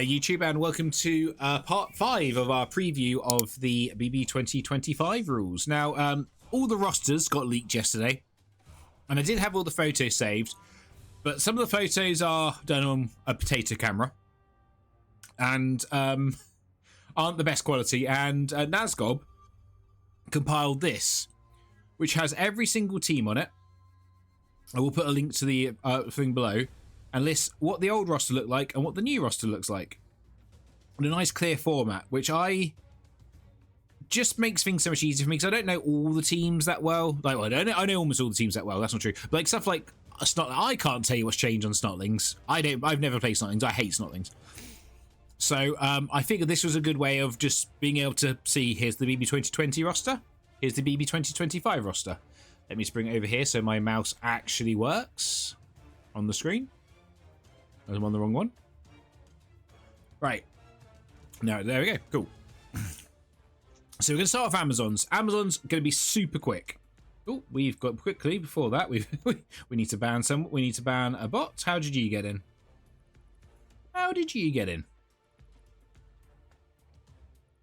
YouTube, and welcome to part 5 of our preview of the BB 2025 rules. Now, all the rosters got leaked yesterday, and I did have all the photos saved, but some of the photos are done on a potato camera and aren't the best quality, and Nazgob compiled this, which has every single team on it. I will put a link to the thing below, and lists what the old roster looked like and what the new roster looks like in a nice clear format, which just makes things so much easier for me because I don't know all the teams that well. Like, well, I know almost all the teams that well. That's not true. But like stuff like I can't tell you what's changed on Snotlings. I've never played Snotlings. I hate Snotlings. So I figured this was a good way of just being able to see, here's the BB 2020 roster, here's the BB 2025 roster. Let me just bring it over here so my mouse actually works on the screen. I'm on the wrong one. Right. No, there we go. Cool. So we're going to start off Amazons. Amazon's going to be super quick. Oh, we've got quickly before that. We need to ban some. We need to ban a bot. How did you get in? How did you get in?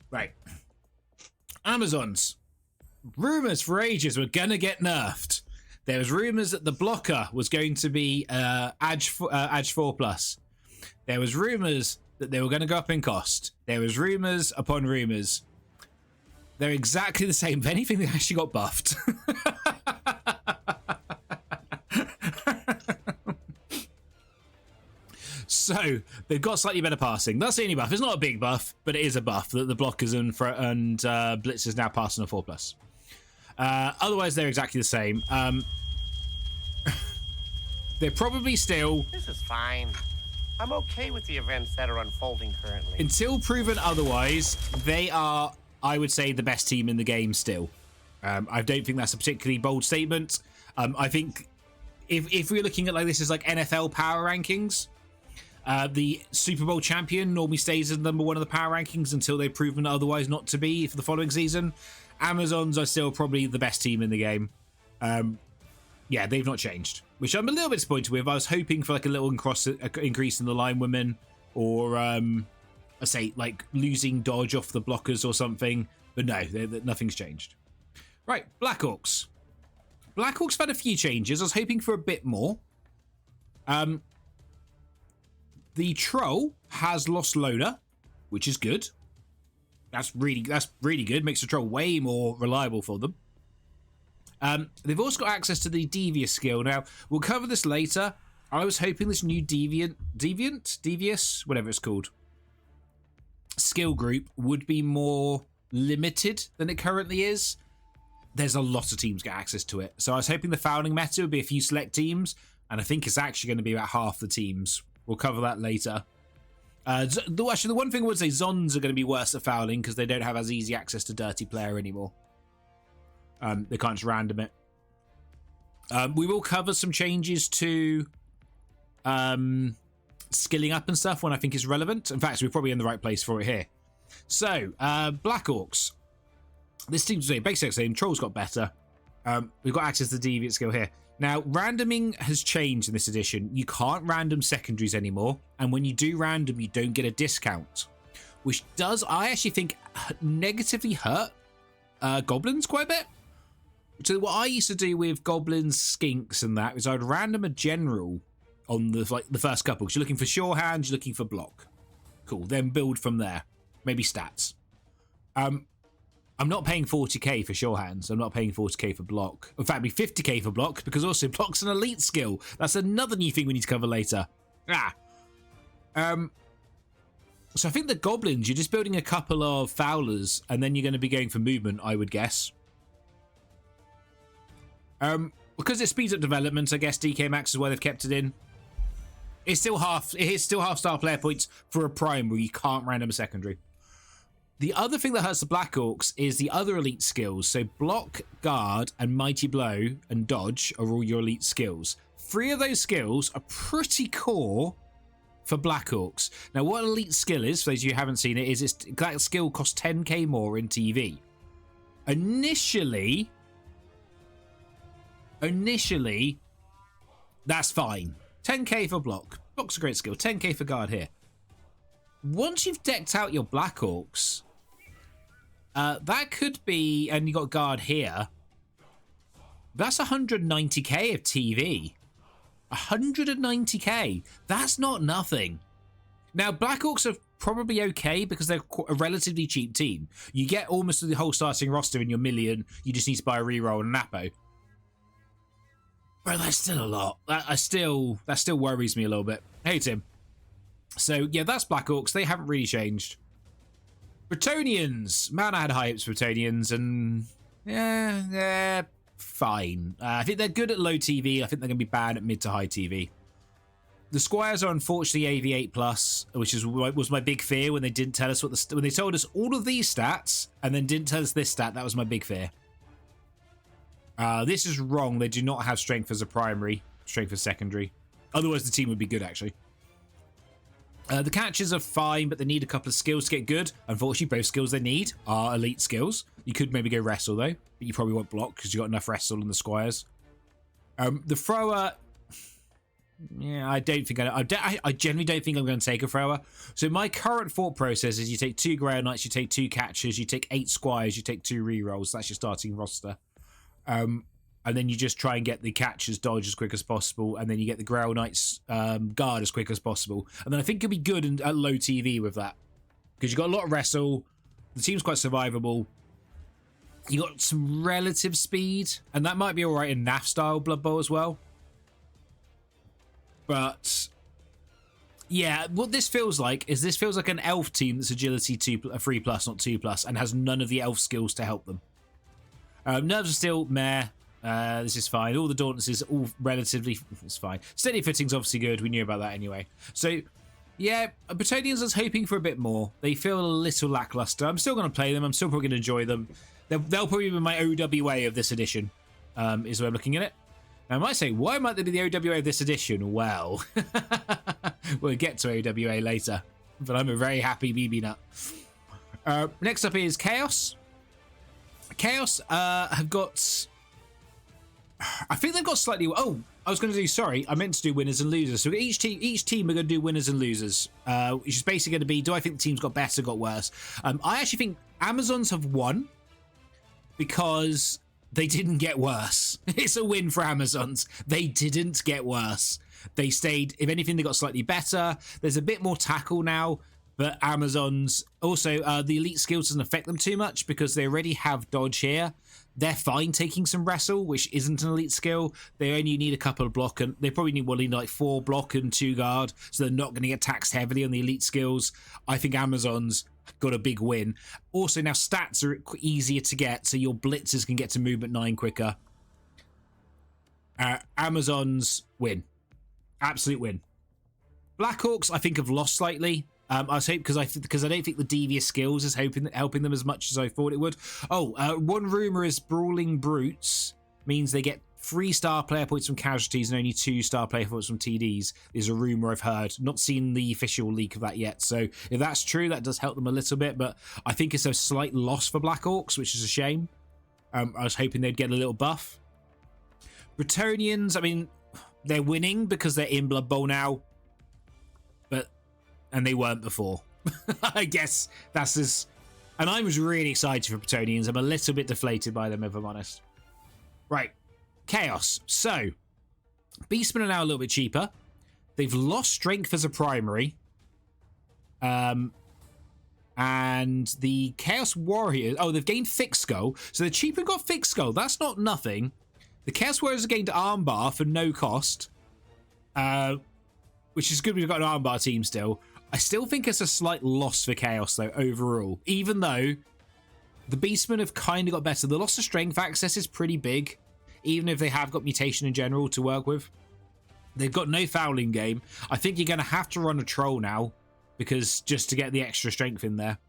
Right. Amazons. Rumors for ages were going to get nerfed. There was rumours that the blocker was going to be Edge 4+. There was rumours that they were going to go up in cost. There was rumours upon rumours. They're exactly the same. If anything, they actually got buffed. So they've got slightly better passing. That's the only buff. It's not a big buff, but it is a buff that the blockers and blitzers now pass on a 4+. Otherwise, they're exactly the same. They're probably still... This is fine. I'm okay with the events that are unfolding currently. Until proven otherwise, they are, I would say, the best team in the game still. I don't think that's a particularly bold statement. I think if we're looking at like this as like NFL power rankings, the Super Bowl champion normally stays as number 1 of the power rankings until they've proven otherwise not to be for the following season. Amazons are still probably the best team in the game. Yeah, they've not changed, which I'm a little bit disappointed with. I was hoping for like a little increase in the line women, or I say like losing dodge off the blockers or something, but no, nothing's changed. Right, Black Orcs. Black Orcs have had a few changes. I was hoping for a bit more. The Troll has lost Loner, which is good. That's really good. Makes the Troll way more reliable for them. They've also got access to the Devious skill. Now, we'll cover this later. I was hoping this new Devious, whatever it's called, skill group would be more limited than it currently is. There's a lot of teams get access to it. So I was hoping the fouling meta would be a few select teams, and I think it's actually going to be about half the teams. We'll cover that later. Actually, the one thing I would say, Zons are going to be worse at fouling because they don't have as easy access to Dirty Player anymore. They can't just random it. We will cover some changes to skilling up and stuff when I think it's relevant. In fact, we're probably in the right place for it here. So, Black Orcs. This team's basically the same. Trolls got better. We've got access to the Deviant skill here. Now, randoming has changed in this edition. You can't random secondaries anymore. And when you do random, you don't get a discount. Which does, I actually think, negatively hurt Goblins quite a bit. So what I used to do with Goblins, Skinks and that is I'd random a general on the first couple. Because you're looking for sure hands, you're looking for block. Cool, then build from there. Maybe stats. I'm not paying 40k for sure hands. I'm not paying 40k for block. In fact, it'd be 50k for block because also block's an elite skill. That's another new thing we need to cover later. So I think the Goblins, you're just building a couple of Fowlers and then you're going to be going for movement, I would guess. Because it speeds up development, I guess DK Max is why they've kept it in. It's still half star player points for a prime where you can't random a secondary. The other thing that hurts the Black Orcs is the other elite skills. So block, guard, and mighty blow and dodge are all your elite skills. 3 of those skills are pretty core for Black Orcs. Now, what elite skill is, for those of you who haven't seen it, is that skill costs 10k more in TV. Initially, that's fine. 10k for block. Block's a great skill. 10k for guard here. once you've decked out your Black Orcs, that could be, and you got guard here. That's 190k of TV. 190k. That's not nothing. Now, Black Orcs are probably okay because they're a relatively cheap team. You get almost the whole starting roster in your million. You just need to buy a reroll and an Apo. But that's still a lot. That still worries me a little bit. Hey, Tim. So, yeah, that's Black Orcs. They haven't really changed. Bretonnians. Man, I had high hopes for Bretonnians, and yeah, they're fine. I think they're good at low TV. I think they're going to be bad at mid to high TV. The Squires are unfortunately AV8+, which was my big fear when they didn't tell us when they told us all of these stats and then didn't tell us this stat. That was my big fear. This is wrong. They do not have strength as a primary, strength as secondary. Otherwise, the team would be good, actually. The catches are fine, but they need a couple of skills to get good. Unfortunately, both skills they need are elite skills. You could maybe go wrestle, though, but you probably won't block because you've got enough wrestle in the Squires. The thrower... Yeah, I generally don't think I'm going to take a thrower. So my current thought process is you take 2 Grail Knights, you take 2 catchers, you take 8 Squires, you take 2 rerolls. That's your starting roster. And then you just try and get the catchers dodge as quick as possible, and then you get the Grail Knights guard as quick as possible. And then I think you'll be good at low TV with that. Because you've got a lot of wrestle, the team's quite survivable, you got some relative speed, and that might be alright in NAF style Blood Bowl as well. But yeah, what this feels like is an elf team that's agility 3+, not 2+, and has none of the elf skills to help them. Nerves are still meh. This is fine. All the dauntlesses, all relatively, it's fine. Steady footing's obviously good. We knew about that anyway. So yeah, Bretonnians I was hoping for a bit more. They feel a little lackluster. I'm still going to play them. I'm still probably going to enjoy them. They'll probably be my OWA of this edition, is the way I'm looking at it. Now, I might say, why might they be the OWA of this edition? Well, we'll get to OWA later, but I'm a very happy BB nut. Next up is Chaos. Chaos have got... I think they've got slightly... Oh, I was going to do... Sorry, I meant to do winners and losers. So each team are going to do winners and losers, which is basically going to be, do I think the team's got better, got worse? I actually think Amazons have won because... they didn't get worse. It's a win for Amazons. They didn't get worse. They stayed, if anything, they got slightly better. There's a bit more tackle now, but Amazons, also, the elite skills doesn't affect them too much because they already have dodge here. They're fine taking some wrestle, which isn't an elite skill. They only need a couple of block, and they probably need like 4 block and 2 guard, so they're not going to get taxed heavily on the elite skills. I think Amazons got a big win. Also, now stats are easier to get, so your blitzers can get to movement 9 quicker. Amazons win. Absolute win. Black Orcs, I think, have lost slightly. I was hoping because I don't think the devious skills is helping them as much as I thought it would. One rumor is Brawling Brutes means they get 3 star player points from casualties and only 2 star player points from TDs. Is a rumor I've heard. Not seen the official leak of that yet. So if that's true, that does help them a little bit. But I think it's a slight loss for Black Orcs, which is a shame. I was hoping they'd get a little buff. Bretonnians, I mean, they're winning because they're in Blood Bowl now. And they weren't before. I guess that's as... And I was really excited for Bretonnians. I'm a little bit deflated by them, if I'm honest. Right. Chaos. So, Beastmen are now a little bit cheaper. They've lost strength as a primary. And the Chaos Warriors... Oh, they've gained Thick Skull. So the cheaper got Thick Skull. That's not nothing. The Chaos Warriors have gained Armbar for no cost. Which is good. We've got an Armbar team still. I still think it's a slight loss for Chaos, though, overall. Even though the Beastmen have kind of got better. The loss of strength access is pretty big, even if they have got mutation in general to work with. They've got no fouling game. I think you're going to have to run a troll now, because just to get the extra strength in there.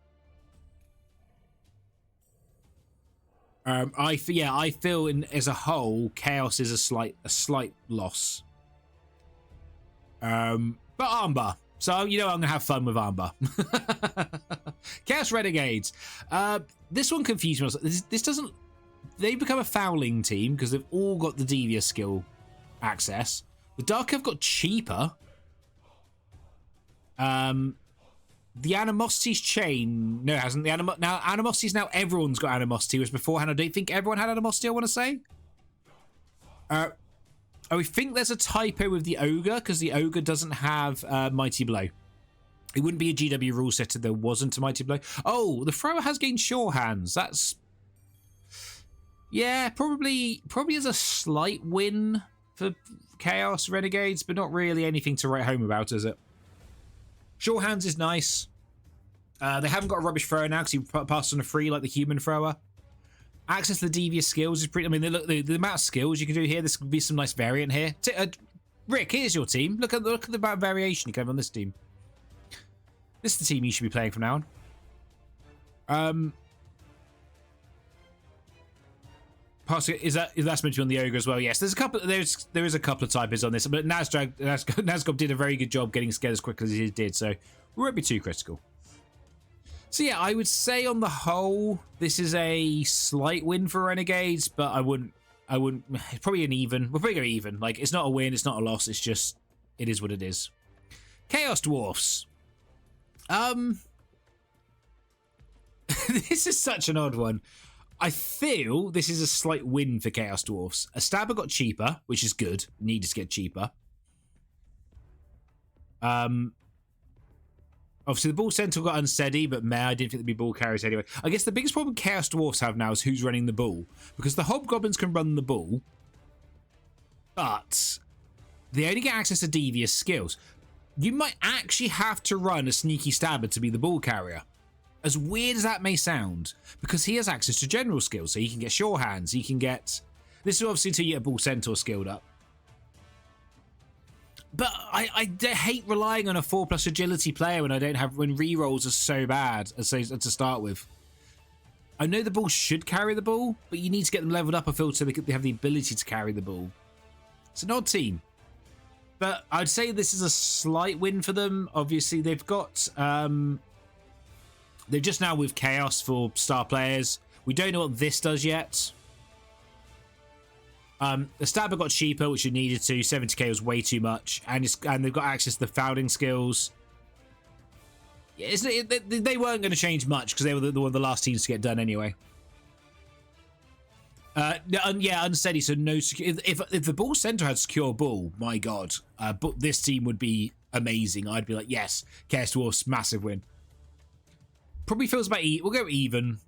I feel as a whole, Chaos is a slight loss. But Armbar. So, you know, I'm going to have fun with Armbar. Chaos Renegades. This one confused me. This doesn't... They become a fouling team because they've all got the Devious skill access. The Dark have got cheaper. The Animosity's chain. No, it hasn't. Now, Animosity's now everyone's got Animosity, whereas beforehand, I don't think everyone had Animosity, I want to say. I think there's a typo with the Ogre, because the Ogre doesn't have Mighty Blow. It wouldn't be a GW rule set if there wasn't a Mighty Blow. Oh, the Thrower has gained Sure Hands. That's... Yeah, probably is a slight win for Chaos Renegades, but not really anything to write home about, is it? Sure Hands is nice. They haven't got a Rubbish Thrower now because he passed on a free like the Human Thrower. Access to the Devious skills is pretty... I mean, look, the amount of skills you can do here, this could be some nice variant here. Rick, here's your team. Look at the amount of variation you can have on this team. This is the team you should be playing from now on. That's meant to be on the Ogre as well? Yes, there is a couple of typos on this, but Nazgob did a very good job getting scared as quickly as he did, so we won't be too critical. So yeah, I would say on the whole, this is a slight win for Renegades, but I wouldn't. It's probably an even. We're probably going even. Like, it's not a win, it's not a loss. It's just, it is what it is. Chaos Dwarfs. This is such an odd one. I feel this is a slight win for Chaos Dwarfs. A Stabber got cheaper, which is good. Needed to get cheaper. Obviously, the Ball Centaur got unsteady, but I didn't think there'd be ball carriers anyway. I guess the biggest problem Chaos Dwarfs have now is who's running the ball. Because the Hobgoblins can run the ball, but they only get access to Devious skills. You might actually have to run a Sneaky Stabber to be the ball carrier. As weird as that may sound, because he has access to general skills, so he can get Sure Hands, he can get... This is obviously until you get a Ball Centaur skilled up. But I hate relying on a 4+ agility player when rerolls are so bad to start with. I know the ball should carry the ball, but you need to get them leveled up a field so they have the ability to carry the ball. It's an odd team. But I'd say this is a slight win for them. Obviously, they've got... they're just now with Chaos for star players. We don't know what this does yet. The Stabber got cheaper, which it needed to. 70k was way too much. And they've got access to the Fouling skills. Yeah, they weren't going to change much because they were one of the last teams to get done anyway. Yeah, unsteady, so no... If the Ball Centaur had secure ball, my god. But this team would be amazing. I'd be like, yes, Chaos Dwarfs, massive win. Probably feels about... We'll go even.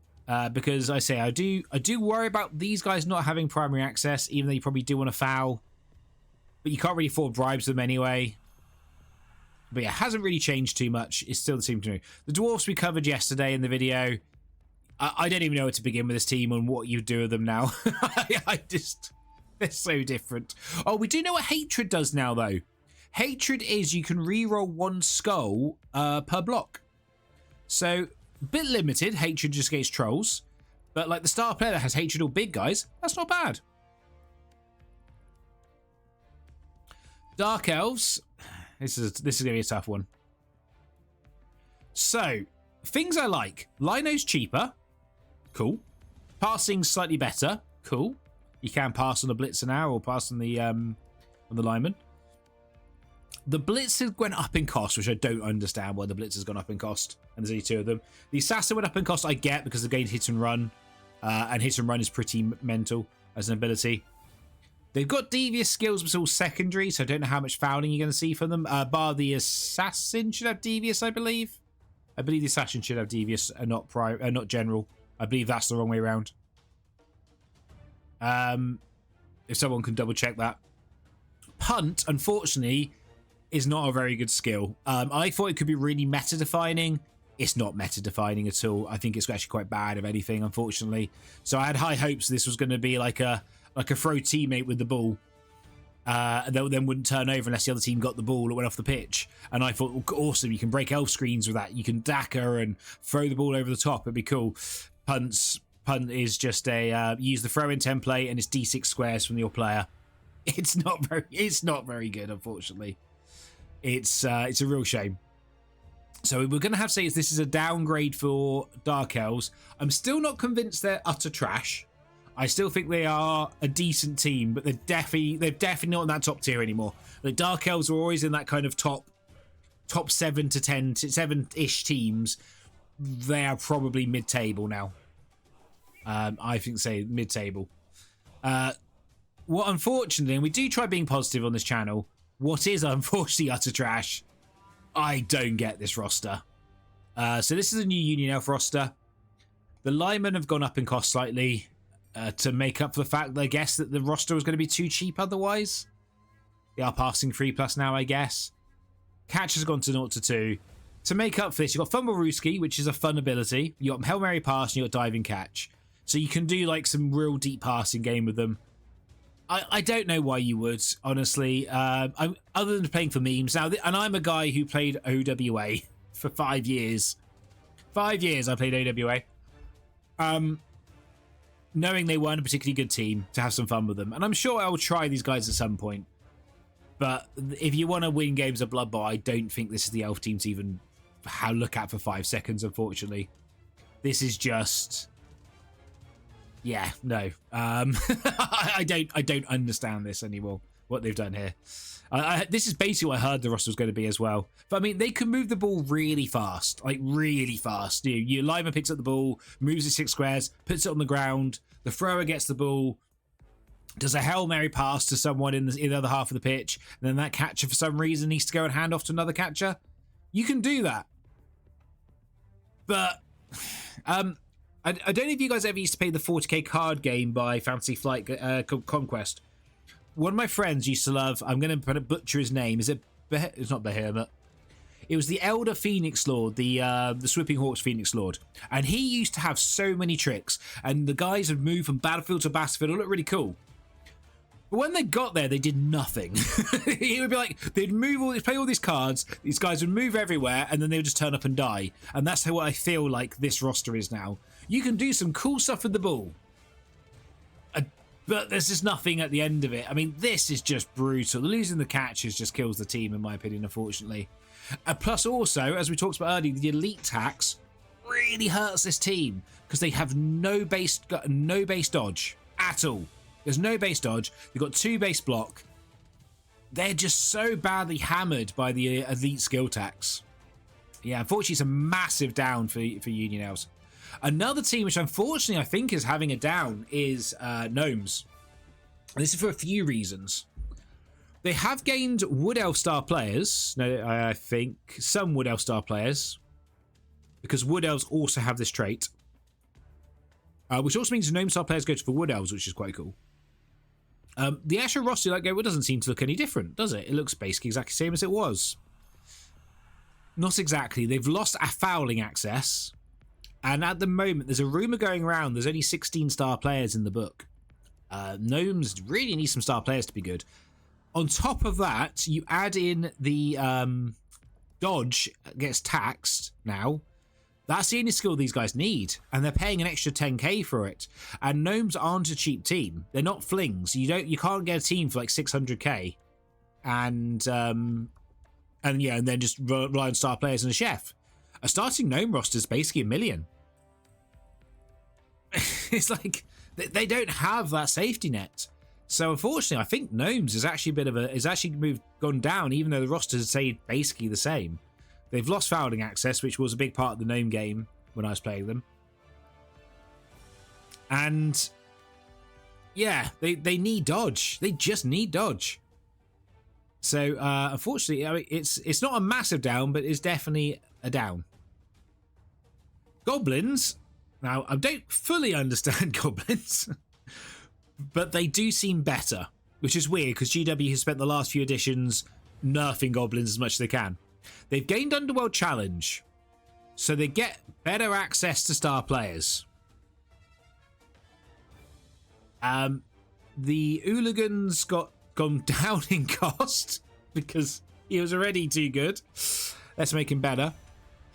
Because I do worry about these guys not having primary access, even though you probably do want to foul. But you can't really afford bribes them anyway. But yeah, it hasn't really changed too much. It's still the same to me. The Dwarfs we covered yesterday in the video. I don't even know where to begin with this team and what you do with them now. They're so different. Oh, we do know what Hatred does now, though. Hatred is you can reroll 1 skull per block. So... bit limited, Hatred just against trolls, but like the star player that has Hatred or big guys, that's not bad. Dark Elves, this is gonna be a tough one. So things I like: Lino's cheaper, cool. Passing slightly better, cool. You can pass on the Blitzer now or pass on the lineman. The Blitz has gone up in cost, which I don't understand why the Blitz has gone up in cost. And there's only 2 of them. The Assassin went up in cost, I get, because they've gained hit and run. And hit and run is pretty mental as an ability. They've got Devious skills, but it's all secondary, so I don't know how much fouling you're going to see from them. Bar the Assassin should have Devious, I believe. I believe the Assassin should have Devious and not General. I believe that's the wrong way around. If someone can double check that. Punt, unfortunately... is not a very good skill. I thought it could be really meta-defining. It's not meta-defining at all. I think it's actually quite bad, if anything, unfortunately. So I had high hopes this was going to be like a throw teammate with the ball. And then wouldn't turn over unless the other team got the ball or went off the pitch. And I thought, well, awesome, you can break elf screens with that. You can dacker and throw the ball over the top. It'd be cool. Punt is just a use the throw-in template and it's D6 squares from your player. It's not very good, unfortunately. It's a real shame. So we're going to have to say this is a downgrade for Dark Elves. I'm still not convinced they're utter trash. I still think they are a decent team, but they're definitely not in that top tier anymore. The Dark Elves were always in that kind of top top 7 to 10 to 7-ish teams, they are probably mid-table now. I think, say, mid-table. What, unfortunately, and we do try being positive on this channel, what is unfortunately utter trash, I don't get this roster. So this is a new Union Elf roster. The linemen have gone up in cost slightly to make up for the fact that I guess that the roster was going to be too cheap otherwise. They are passing 3+ now, I guess. Catch has gone to 0 to 2. To make up for this, you've got Fumble Rooski, which is a fun ability. You've got Hail Mary Pass and you've got Diving Catch. So you can do like some real deep passing game with them. I don't know why you would, honestly. Other than playing for memes. Now, and I'm a guy who played OWA for 5 years. 5 years I played OWA. Knowing they weren't a particularly good team, to have some fun with them. And I'm sure I will try these guys at some point. But if you want to win games of Blood Bowl, I don't think this is the elf team to even look at for 5 seconds, unfortunately. This is just... yeah, no. I don't understand this anymore, what they've done here. This is basically what I heard the roster was going to be as well. But I mean, they can move the ball really fast, like really fast. Your lineman picks up the ball, moves it 6 squares, puts it on the ground. The thrower gets the ball, does a Hail Mary pass to someone in the other half of the pitch, and then that catcher for some reason needs to go and hand off to another catcher. You can do that. But I don't know if you guys ever used to play the 40k card game by Fantasy Flight Conquest. One of my friends used to love, I'm going to butcher his name. It's not Behemoth. It was the Elder Phoenix Lord, the Swooping Hawks Phoenix Lord. And he used to have so many tricks. And the guys would move from battlefield to battlefield. It looked really cool. But when they got there, they did nothing. It would be like, they'd play all these cards, these guys would move everywhere, and then they would just turn up and die. And that's what I feel like this roster is now. You can do some cool stuff with the ball, but there's just nothing at the end of it. I mean, this is just brutal. Losing the catches just kills the team, in my opinion, unfortunately. Plus also, as we talked about earlier, the elite tax really hurts this team because they have no base dodge at all. There's no base dodge. They've got 2 base block. They're just so badly hammered by the elite skill tax. Yeah, unfortunately, it's a massive down for Union Elves. Another team which unfortunately I think is having a down is Gnomes. And this is for a few reasons. They have gained Wood Elf star players. No, I think some Wood Elf star players, because Wood Elves also have this trait, which also means Gnome star players go for Wood Elves, which is quite cool. The actual roster like Go doesn't seem to look any different, does it? It looks basically exactly the same as it was. Not exactly. They've lost a fouling access. And at the moment, there's a rumour going around, there's only 16 star players in the book. Gnomes really need some star players to be good. On top of that, you add in the dodge gets taxed now. That's the only skill these guys need. And they're paying an extra 10k for it. And Gnomes aren't a cheap team. They're not flings. You can't get a team for like 600k. And then just rely on star players and a chef. A starting Gnome roster is basically $1 million. It's like they don't have that safety net. So unfortunately, I think Gnomes is actually gone down, even though the roster has stayed basically the same. They've lost fouling access, which was a big part of the Gnome game when I was playing them. And yeah, they need dodge. They just need dodge. So unfortunately, I mean, it's not a massive down, but it's definitely a down. Goblins. Now, I don't fully understand Goblins, but they do seem better, which is weird because GW has spent the last few editions nerfing Goblins as much as they can. They've gained Underworld Challenge, so they get better access to star players. The Hooligans gone down in cost because he was already too good. Let's make him better.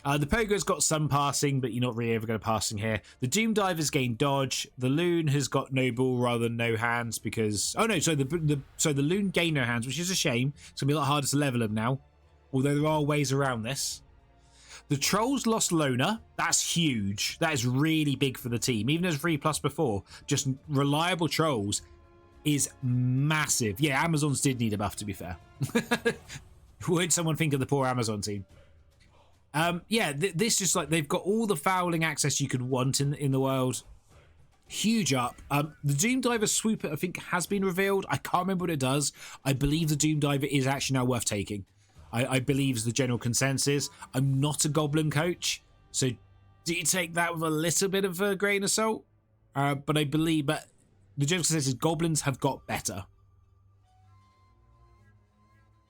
The Pogo's got some passing, but you're not really ever going to passing here. The Doom Diver's gained dodge. The Loon has got no ball rather than no hands because... oh no, so the Loon gained no hands, which is a shame. It's going to be a lot harder to level them now. Although there are ways around this. The Trolls lost Loner. That's huge. That is really big for the team. Even as 3+ before, just reliable Trolls is massive. Yeah, Amazons did need a buff, to be fair. Would someone think of the poor Amazon team? Yeah, this just like they've got all the fouling access you could want in the world. Huge up. The Doom Diver Swooper, I think, has been revealed. I can't remember what it does. I believe the Doom Diver is actually now worth taking. I believe is the general consensus. I'm not a Goblin coach, so do you take that with a little bit of a grain of salt? But I believe, but the general consensus is Goblins have got better.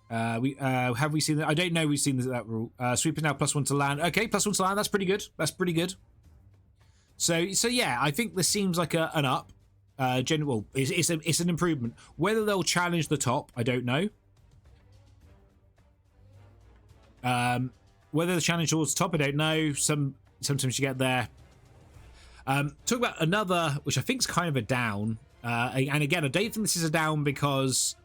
Have we seen that? I don't know. We've seen that rule. Sweeper now +1 to land. Okay, +1 to land. That's pretty good. That's pretty good. So yeah, I think this seems like an up. Well, it's an improvement. Whether they'll challenge the top, I don't know. Whether the challenge towards the top, I don't know. Sometimes you get there. Talk about another, which I think is kind of a down. And again, I don't think this is a down because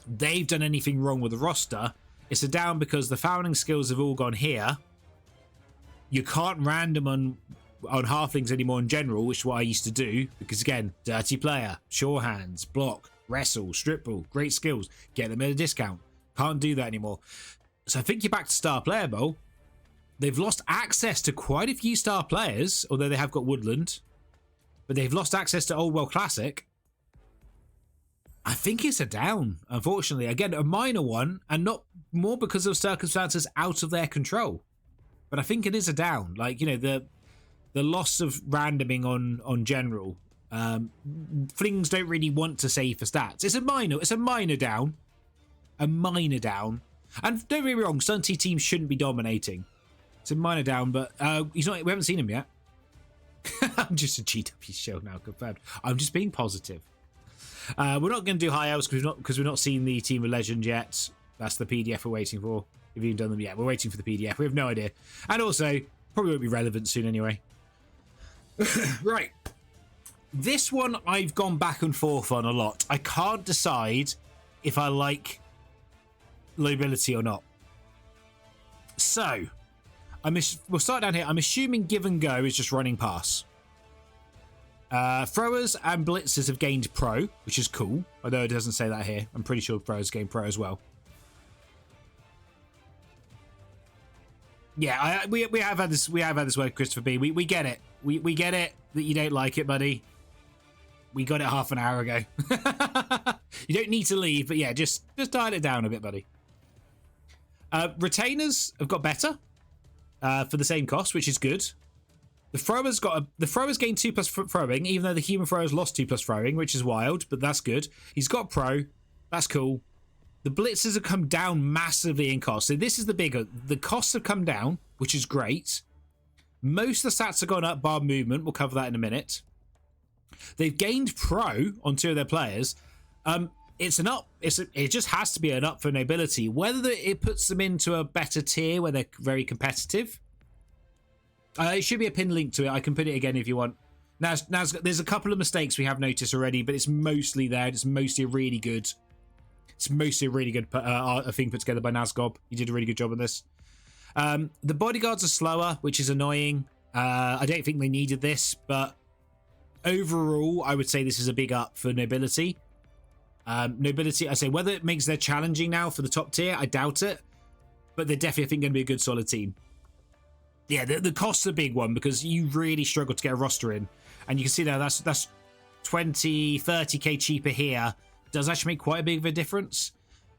they've done anything wrong with the roster. It's a down because the fouling skills have all gone here. You can't random on halflings anymore in general, which is what I used to do, because again, dirty player, sure hands, block, wrestle, strip ball, great skills, get them at a discount. Can't do that anymore. So I think you're back to star player bowl. They've lost access to quite a few star players, although they have got Woodland, but they've lost access to Old World Classic. I think it's a down, unfortunately. Again, a minor one, and not more because of circumstances out of their control. But I think it is a down. Like, you know, the loss of randoming on general. Flings don't really want to save for stats. It's a minor down. A minor down. And don't get me wrong, Stunty teams shouldn't be dominating. It's a minor down, but we haven't seen him yet. I'm just a GW show now, confirmed. I'm just being positive. We're not going to do high elves because we've not seen the Team of Legend yet. That's the PDF we're waiting for. Have you done them yet? We're waiting for the PDF. We have no idea. And also, probably won't be relevant soon anyway. Right. This one I've gone back and forth on a lot. I can't decide if I like Nobility or not. So, we'll start down here. I'm assuming Give and Go is just running pass. Throwers and Blitzers have gained Pro, which is cool. Although it doesn't say that here. I'm pretty sure Throwers gained Pro as well. Yeah, we have had this. We have had this word, Christopher B. We get it. We get it that you don't like it, buddy. We got it half an hour ago. You don't need to leave, but yeah, just dial it down a bit, buddy. Retainers have got better for the same cost, which is good. The throwers gained 2+ throwing, even though the human throwers lost 2+ throwing, which is wild, but that's good. He's got Pro. That's cool. The blitzers have come down massively in cost. So this is the bigger. The costs have come down, which is great. Most of the stats have gone up, bar movement. We'll cover that in a minute. They've gained Pro on 2 of their players. It's an up. It just has to be an up for Nobility. Whether it puts them into a better tier where they're very competitive. It should be a pin link to it. I can put it again if you want. Now there's a couple of mistakes we have noticed already, but it's mostly there. It's mostly really good. It's mostly a really good thing put together by Nazgob. He did a really good job on this. The bodyguards are slower, which is annoying. I don't think they needed this, but overall, I would say this is a big up for Nobility. Nobility, I say, whether it makes them challenging now for the top tier, I doubt it. But they're definitely, I think, going to be a good, solid team. Yeah, the cost's a big one because you really struggle to get a roster in. And you can see there, that's 20, 30k cheaper here. Does actually make quite a big of a difference.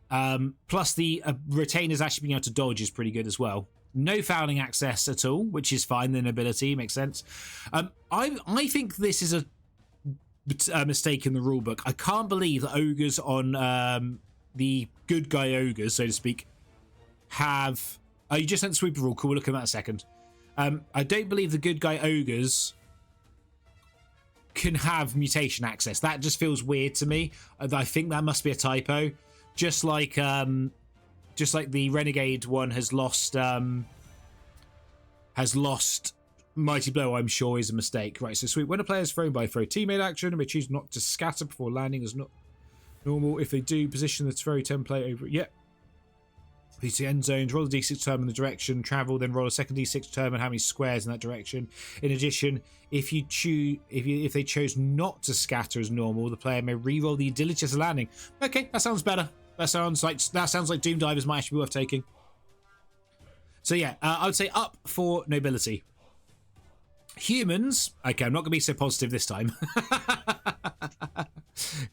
Plus the retainers actually being able to dodge is pretty good as well. No fouling access at all, which is fine. The Nobility makes sense. I think this is a mistake in the rulebook. I can't believe that ogres on the good guy ogres, so to speak, have... Oh, you just sent the sweeper rule. Cool, we'll look at that in a second. I don't believe the good guy ogres can have mutation access. That just feels weird to me. I think that must be a typo. Just like the Renegade one has lost Mighty Blow, I'm sure is a mistake. Right, so sweet. When a player is thrown by throw teammate action and they choose not to scatter before landing is not normal. If they do, position the throw template over it. Yep. Please the end zones, roll the d6 to determine the direction, travel, then roll a second d6 to determine how many squares in that direction. In addition, if they chose not to scatter as normal, the player may re-roll the agility as a landing. Okay, that sounds better. That sounds like Doom Divers might actually be worth taking. So yeah, I would say up for nobility. Humans. Okay, I'm not going to be so positive this time.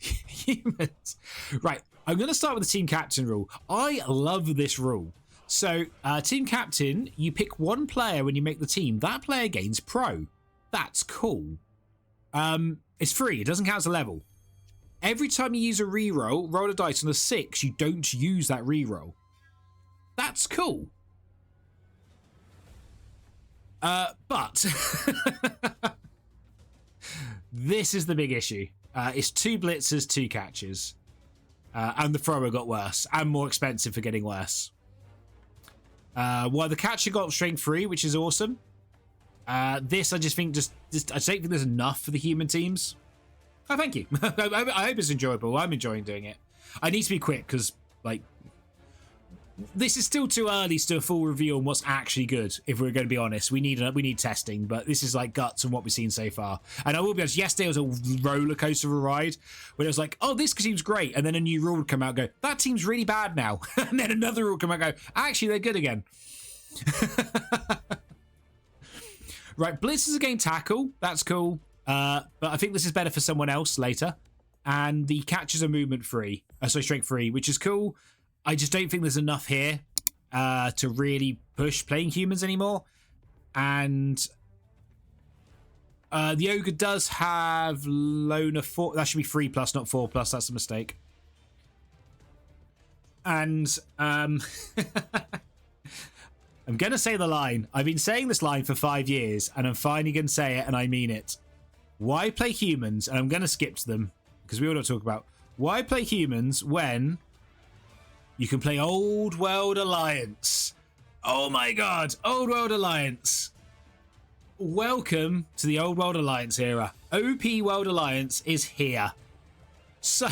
Humans. Right, I'm going to start with the team captain rule. I love this rule. So, team captain, you pick one player when you make the team. That player gains pro. That's cool. It's free. It doesn't count as a level. Every time you use a reroll, roll a dice on a 6, you don't use that reroll. That's cool. But this is the big issue. It's 2 blitzers, 2 catches. And the thrower got worse and more expensive for getting worse. While the catcher got strength 3, which is awesome. This, I just think, I don't think there's enough for the human teams. Oh, thank you. I hope it's enjoyable. I'm enjoying doing it. I need to be quick because, like, this is still too early to do a full review on what's actually good. If we're going to be honest, we need testing, but this is like guts on what we've seen so far. And I will be honest. Yesterday was a roller coaster of a ride where it was like, oh, this team's great, and then a new rule would come out, and go, that team's really bad now, and then another rule would come out, and go, actually they're good again. Right, blitzers again tackle. That's cool. But I think this is better for someone else later. And the catches are movement free. Sorry, strength free, which is cool. I just don't think there's enough here to really push playing humans anymore. And the Ogre does have Loner 4. That should be 3+, not 4+. That's a mistake. And I'm going to say the line. I've been saying this line for 5 years, and I'm finally going to say it, and I mean it. Why play humans? And I'm going to skip to them, because we all don't talk about why play humans when you can play Old World Alliance. Oh my god, Old World Alliance. Welcome to the Old World Alliance era. OP World Alliance is here. So,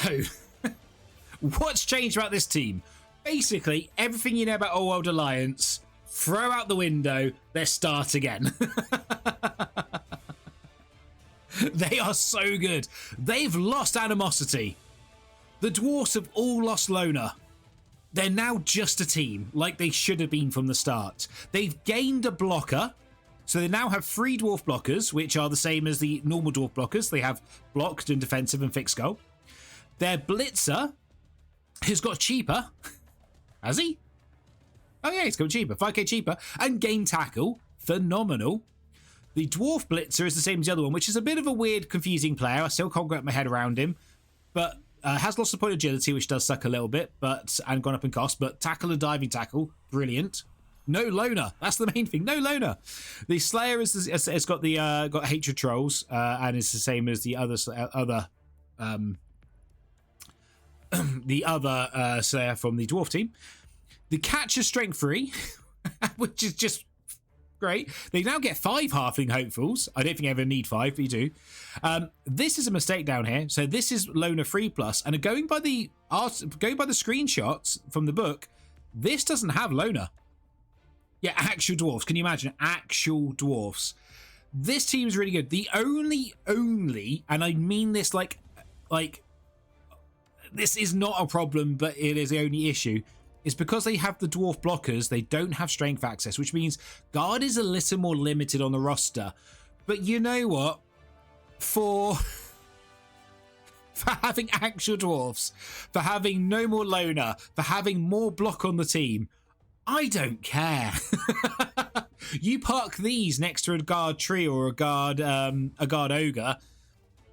what's changed about this team? Basically, everything you know about Old World Alliance, throw out the window, let's start again. They are so good. They've lost animosity. The Dwarfs have all lost Loner. They're now just a team, like they should have been from the start. They've gained a blocker, so they now have 3 dwarf blockers, which are the same as the normal dwarf blockers. They have blocked and defensive and fixed skull. Their blitzer has got cheaper. Has he? Oh yeah, he's got cheaper, 5k cheaper, and gain tackle, phenomenal. The dwarf blitzer is the same as the other one, which is a bit of a weird, confusing player. I still can't get my head around him, but has lost the point agility, which does suck a little bit, and gone up in cost. But tackle and diving tackle, brilliant. No Loner, that's the main thing. No Loner. The Slayer has got the got hatred trolls, and it's the same as the other Slayer from the dwarf team. The catcher strength 3, which is just great. They now get 5 halfling hopefuls. I don't think you ever need 5, but you do. This is a mistake down here. So this is Loner 3+, and going by the screenshots from the book, this doesn't have Loner. Yeah, actual dwarfs. Can you imagine actual dwarfs? This team's really good. The only, and I mean this like this is not a problem, but it is the only issue. Is because they have the dwarf blockers, they don't have strength access, which means guard is a little more limited on the roster. But you know what? For having actual dwarfs, for having no more Loner, for having more block on the team, I don't care. You park these next to a guard tree or a guard ogre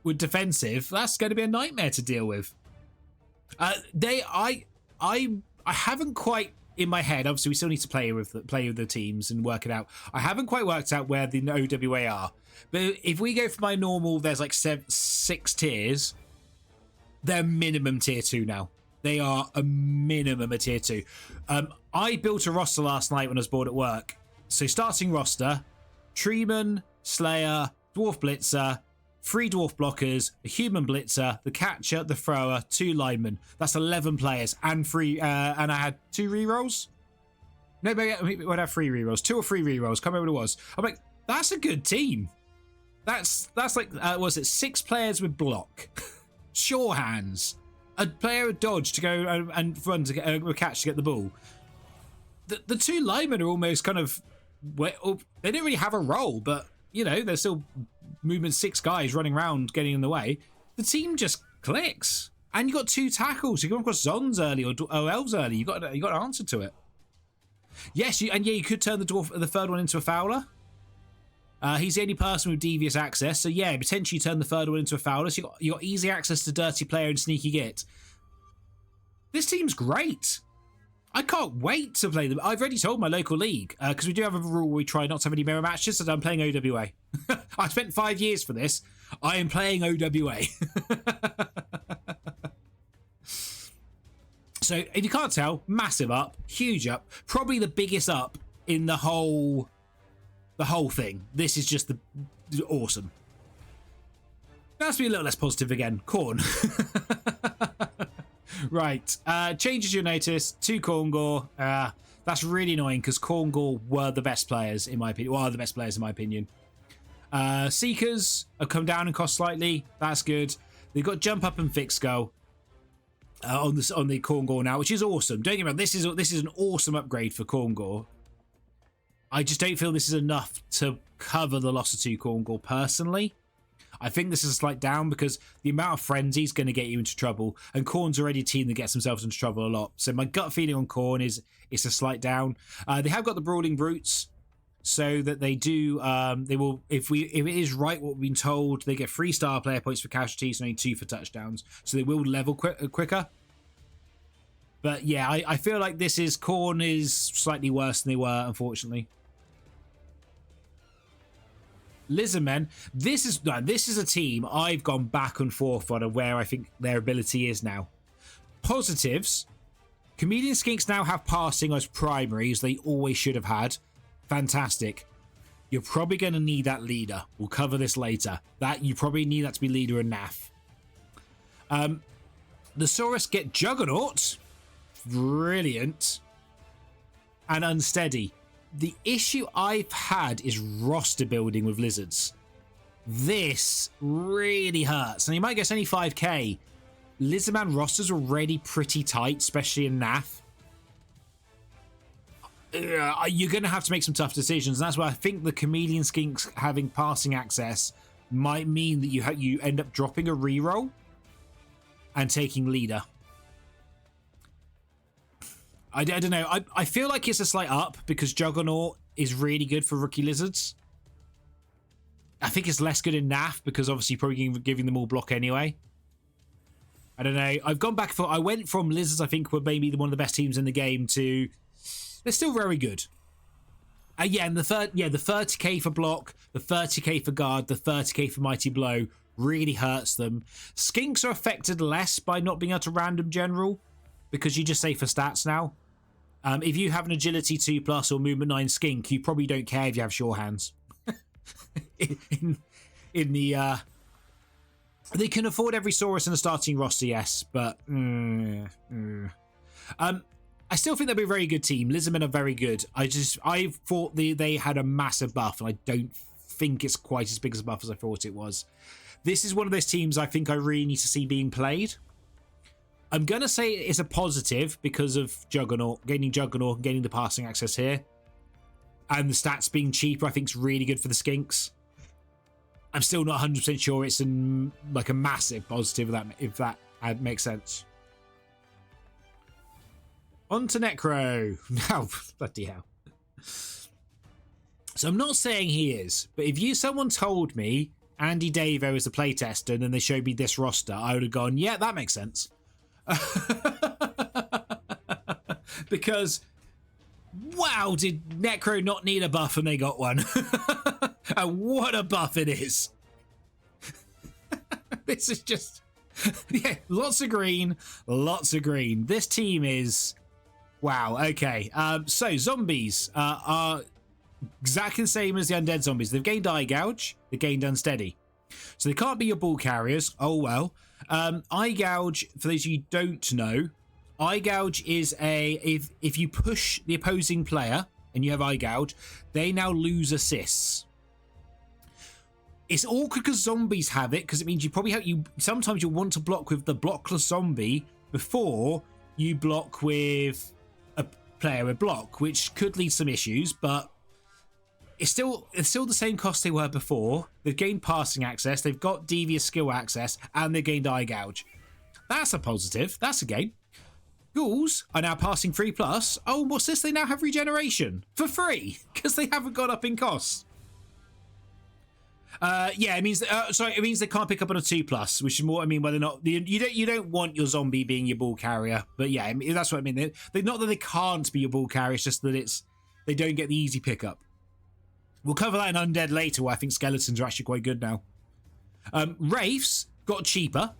with defensive, that's going to be a nightmare to deal with. I haven't quite in my head. Obviously, we still need to play with the teams and work it out. I haven't quite worked out where the OWA are. But if we go for my normal, there's like 6 tiers. They're minimum tier 2 now. They are a minimum a tier 2. I built a roster last night when I was bored at work. So starting roster: Treeman, Slayer, Dwarf Blitzer, 3 dwarf blockers, a human blitzer, the catcher, the thrower, 2 linemen. That's 11 players and 3. And I had 2 rerolls. No, maybe I'd have 3 rerolls, 2 or 3 rerolls. Can't remember what it was. I'm like, that's a good team. That's like, was it 6 players with block, sure hands, a player would dodge to go and run to get a catch to get the ball. The two linemen are almost kind of, they don't really have a role, but you know, they're still movement 6 guys running around getting in the way. The team just clicks, and you got 2 tackles. You come across Zons early or elves early. You got an answer to it. Yes, you could turn the dwarf, the third one, into a fowler. He's the only person with devious access, so yeah, potentially turn the third one into a fowler. So you got easy access to dirty player and sneaky git. This team's great. I can't wait to play them. I've already told my local league, because we do have a rule where we try not to have any mirror matches, so I'm playing OWA. I spent 5 years for this. I am playing OWA. So if you can't tell, massive up, huge up, probably the biggest up in the whole thing. This is just awesome. Now let's be a little less positive again. Khorne. Right, changes you'll notice to Khorne. That's really annoying because Khorne were the best players in my opinion. Well, are the best players in my opinion. Seekers have come down and cost slightly. That's good. They've got jump up and fix skull on the Khorne now, which is awesome. Don't get me wrong. This is an awesome upgrade for Khorne. I just don't feel this is enough to cover the loss of 2 Khorne personally. I think this is a slight down because the amount of frenzy is going to get you into trouble, and Khorne's already a team that gets themselves into trouble a lot. So my gut feeling on Khorne is it's a slight down. They have got the Brawling Brutes, so that they do. They will, if it is right what we've been told, they get 3 star player points for casualties and only 2 for touchdowns. So they will level quicker. But yeah, I feel like Khorne is slightly worse than they were, unfortunately. Lizardmen, this is a team I've gone back and forth on where I think their ability is now. Positives, Chameleon Skinks now have passing as primary, as they always should have had. Fantastic. You're probably going to need that leader. We'll cover this later. You probably need that to be leader and naff. The Saurus get Juggernaut. Brilliant. And Unsteady. The issue I've had is roster building with lizards. This really hurts. And you might guess only 5k. Lizardman rosters are already pretty tight, especially in NAF. You're going to have to make some tough decisions. And that's why I think the Chameleon Skinks having passing access might mean that you end up dropping a reroll and taking leader. I don't know. I feel like it's a slight up because Juggernaut is really good for rookie lizards. I think it's less good in NAF because obviously you're probably giving them all block anyway. I don't know. I've gone back I went from lizards, I think, were maybe one of the best teams in the game to they're still very good. Yeah, and the 30k for block, the 30k for guard, the 30k for mighty blow really hurts them. Skinks are affected less by not being able to random general because you just say for stats now. If you have an agility 2+ or movement 9 skink, you probably don't care if you have sure hands. in the they can afford every Saurus in the starting roster, yes, but I still think they'll be a very good team. Lizardmen are very good. I thought they had a massive buff, and I don't think it's quite as big as a buff as I thought it was. This is one of those teams I think I really need to see being played. I'm going to say it's a positive because of Juggernaut, gaining the passing access here. And the stats being cheaper, I think is really good for the Skinks. I'm still not 100% sure it's like a massive positive if that makes sense. On to Necro. Now, bloody hell. So I'm not saying he is, but if someone told me Andy Davo is the playtester and then they showed me this roster, I would have gone, yeah, that makes sense. Because wow, did Necro not need a buff and they got one. And what a buff it is. This is just yeah, lots of green. This team is wow. Okay, so zombies are exactly the same as the undead zombies. They've gained eye gouge, they've gained unsteady, so they can't be your ball carriers. Oh well. Eye gouge, for those of you who don't know, eye gouge is if you push the opposing player and you have eye gouge, they now lose assists. It's awkward because zombies have it, because it means you probably have sometimes you'll want to block with the blockless zombie before you block with a player with block, which could lead to some issues, but it's still the same cost they were before. They've gained passing access, they've got devious skill access, and they've gained eye gouge. That's a positive. That's a gain. Ghouls are now passing 3+. Oh, what's this? They now have regeneration for free because they haven't gone up in cost. Yeah, it means it means they can't pick up on a 2+, which is more. I mean, whether or not you don't want your zombie being your ball carrier, but yeah, I mean, that's what I mean. They not that they can't be your ball carrier, it's just that they don't get the easy pickup. We'll cover that in Undead later, where I think skeletons are actually quite good now. Wraiths got cheaper.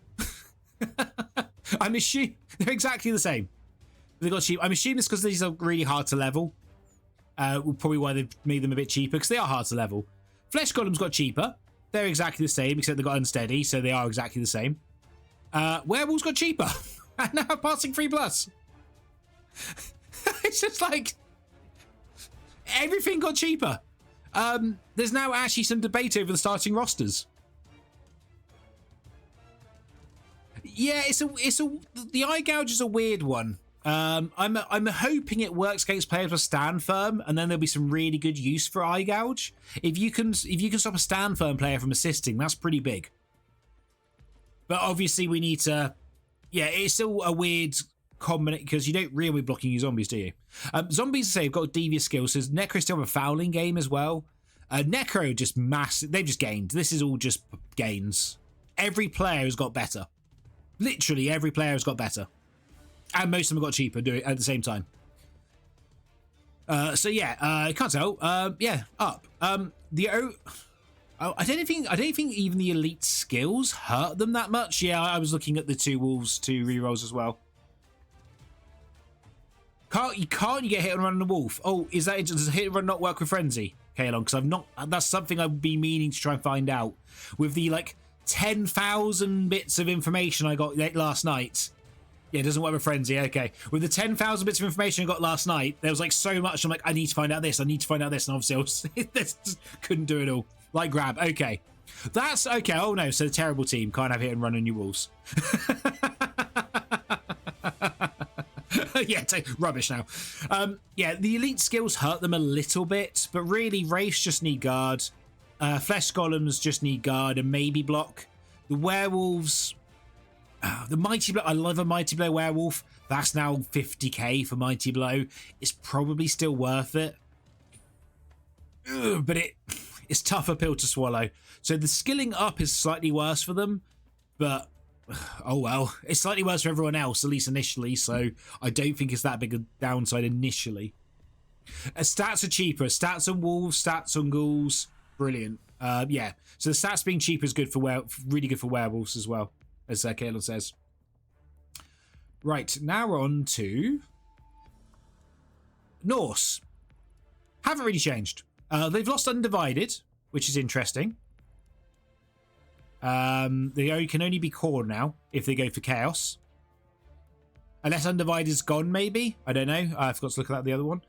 I'm assuming they're exactly the same. They got cheap. I'm assuming it's because these are really hard to level. Probably why they've made them a bit cheaper, because they are hard to level. Flesh Golems got cheaper. They're exactly the same, except they got unsteady, so they are exactly the same. Werewolves got cheaper. And now passing 3+. It's just like everything got cheaper. There's now actually some debate over the starting rosters. Yeah, the eye gouge is a weird one. I'm hoping it works against players with stand firm, and then there'll be some really good use for eye gouge. If you can stop a stand firm player from assisting, that's pretty big. But obviously we need to. Yeah, it's still a weird combination because you don't really blocking your zombies, do you? Zombies, I say, have got devious skills. So Necro still have a fouling game as well. Necro just massive. They've just gained. This is all just gains. Every player has got better. Literally every player has got better. And most of them got cheaper doing at the same time. So yeah, I can't tell. Yeah, up. I don't think even the elite skills hurt them that much. Yeah, I was looking at the 2 wolves 2 rerolls as well. Can't you get hit and run on the wolf? Oh, does hit and run not work with frenzy? Okay, along, because I've not. That's something I'd be meaning to try and find out with the like 10,000 bits of information I got last night. Yeah, it doesn't work with frenzy. Okay, with the 10,000 bits of information I got last night, there was like so much. I'm like, I need to find out this. I need to find out this, and obviously, I just couldn't do it all. Like grab. Okay, that's okay. Oh no, so the terrible team can't have hit and run on your walls. Yeah, rubbish now. Yeah, the elite skills hurt them a little bit, but really, Wraiths just need guard. Flesh Golems just need guard and maybe block. The werewolves, the Mighty Blow. I love a Mighty Blow werewolf. That's now 50k for Mighty Blow. It's probably still worth it. Ugh, but it's tougher pill to swallow. So the skilling up is slightly worse for them, but oh well, it's slightly worse for everyone else, at least initially, so I don't think it's that big a downside initially. Stats are cheaper. Stats on wolves, stats on ghouls, brilliant. Yeah, so the stats being cheaper is good for really good for werewolves as well, as Kaelon says. Right, now we're on to Norse. Haven't really changed. They've lost Undivided, which is interesting. They can only be Khorne now if they go for Chaos. Unless Undivided's gone, maybe. I don't know. I forgot to look at the other one.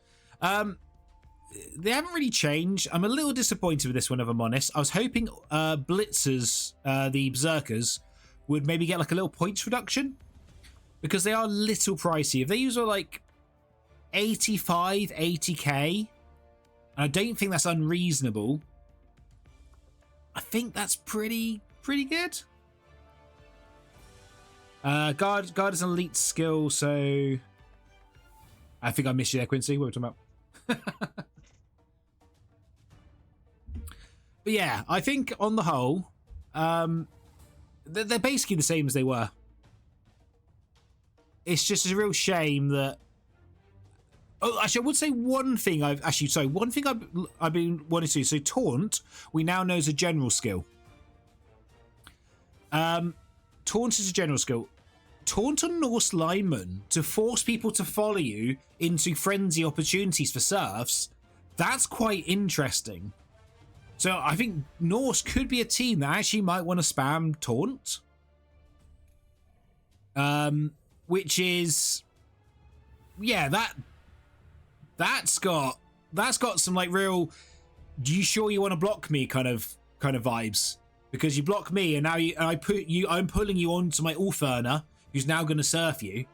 They haven't really changed. I'm a little disappointed with this one, if I'm honest. I was hoping Blitzers, the Berserkers, would maybe get like a little points reduction, because they are a little pricey. If they use like 85, 80k, and I don't think that's unreasonable, I think that's pretty good. Guard is an elite skill, so I think I missed you there, Quincy. What were we talking about? But yeah, I think on the whole, they're basically the same as they were. It's just a real shame that. Oh, actually, I would say one thing. I've been wanting to do. So Taunt, we now know is a general skill. Taunt is a general skill. Taunt on Norse linemen to force people to follow you into frenzy opportunities for serfs. That's quite interesting. So I think Norse could be a team that actually might want to spam Taunt. Which is, yeah, that's got some like real, do you sure you want to block me kind of kind of vibes, because you block me and now I'm pulling you onto my Ulferner, who's now going to surf you.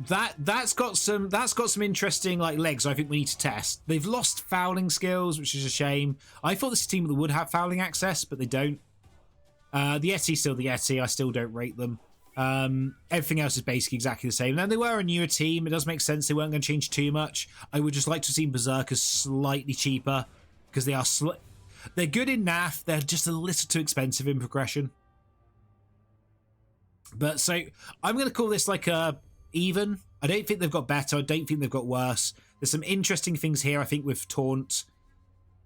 That's got some interesting like legs I think we need to test. They've lost fouling skills, which is a shame. I thought this team would have fouling access, but they don't. The Yeti's still the Yeti. I still don't rate them. Everything else is basically exactly the same. Now, they were a newer team. It does make sense. They weren't going to change too much. I would just like to see Berserkers slightly cheaper, because they are they're good in NAF. They're just a little too expensive in progression. But so I'm going to call this like a even. I don't think they've got better. I don't think they've got worse. There's some interesting things here, I think, with Taunt.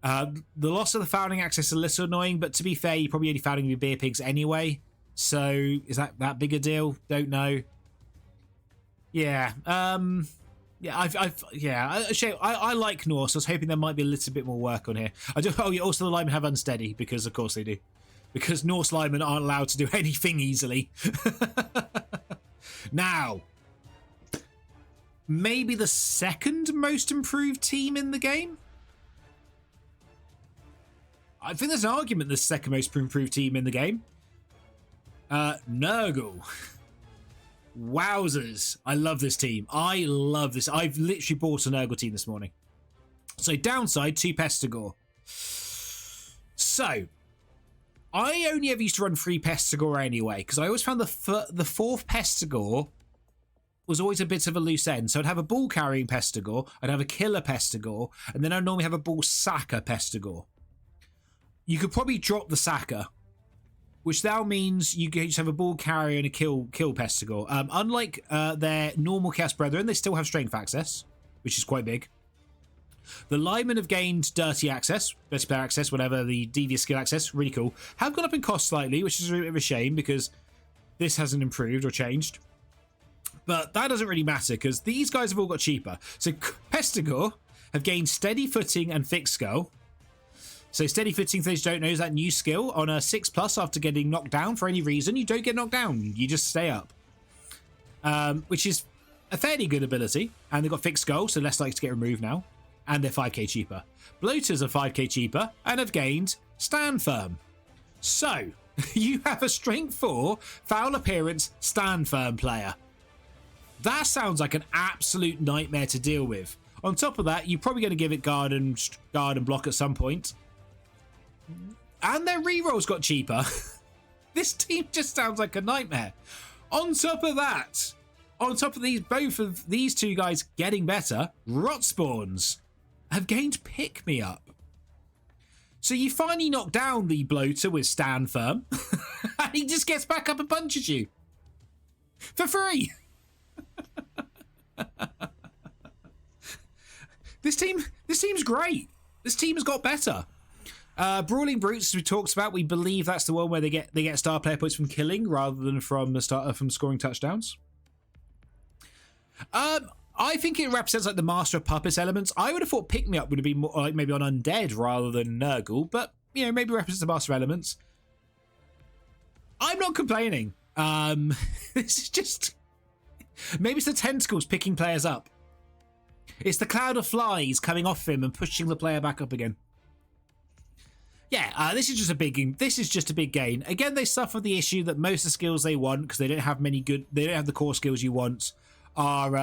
The loss of the fouling access is a little annoying, but to be fair, you're probably only fouling your beer pigs anyway. So is that big a deal? Don't know. Yeah. I like Norse. I was hoping there might be a little bit more work on here. Also the linemen have unsteady, because of course they do. Because Norse linemen aren't allowed to do anything easily. Now, maybe the second most improved team in the game? I think there's an argument the second most improved team in the game. Nurgle. Wowzers. I love this team. I love this. I've literally bought a Nurgle team this morning. So downside, 2 Pestigore. So, I only ever used to run 3 Pestigore anyway, because I always found the 4th Pestigore was always a bit of a loose end. So I'd have a ball carrying Pestigore, I'd have a killer Pestigore, and then I'd normally have a ball sacker Pestigore. You could probably drop the sacker, which now means you just have a ball carrier and a kill Pestigore. Unlike their normal Chaos Brethren, they still have strength access, which is quite big. The linemen have gained dirty access, dirty player access, whatever, the devious skill access, really cool. Have gone up in cost slightly, which is a bit of a shame because this hasn't improved or changed. But that doesn't really matter because these guys have all got cheaper. So Pestigore have gained steady footing and thick skull. So steady footing, for those who don't know, is that new skill on a 6+ after getting knocked down for any reason. You don't get knocked down, you just stay up. Which is a fairly good ability. And they've got thick skull, so less likely to get removed now. And they're 5k cheaper. Bloaters are 5k cheaper and have gained stand firm. So, you have a strength 4, foul appearance, stand firm player. That sounds like an absolute nightmare to deal with. On top of that, you're probably going to give it guard and block at some point. And their rerolls got cheaper. This team just sounds like a nightmare. On top of that, on top of both of these two guys getting better, rot spawns have gained pick me up. So you finally knock down the bloater with stand firm, and he just gets back up and punches you for free. This team's great. This team has got better. Brawling Brutes, as we talked about, we believe that's the one where they get star player points from killing rather than from scoring touchdowns. I think it represents like the Master of Puppets elements. I would have thought Pick Me Up would have been more like maybe on Undead rather than Nurgle, but you know, maybe represents the Master elements. I'm not complaining. This is just maybe it's the tentacles picking players up. It's the cloud of flies coming off him and pushing the player back up again. Yeah, this is just a big. This is just a big gain. Again, they suffer the issue that most of the skills they want, because they don't have many good. They don't have the core skills you want. Are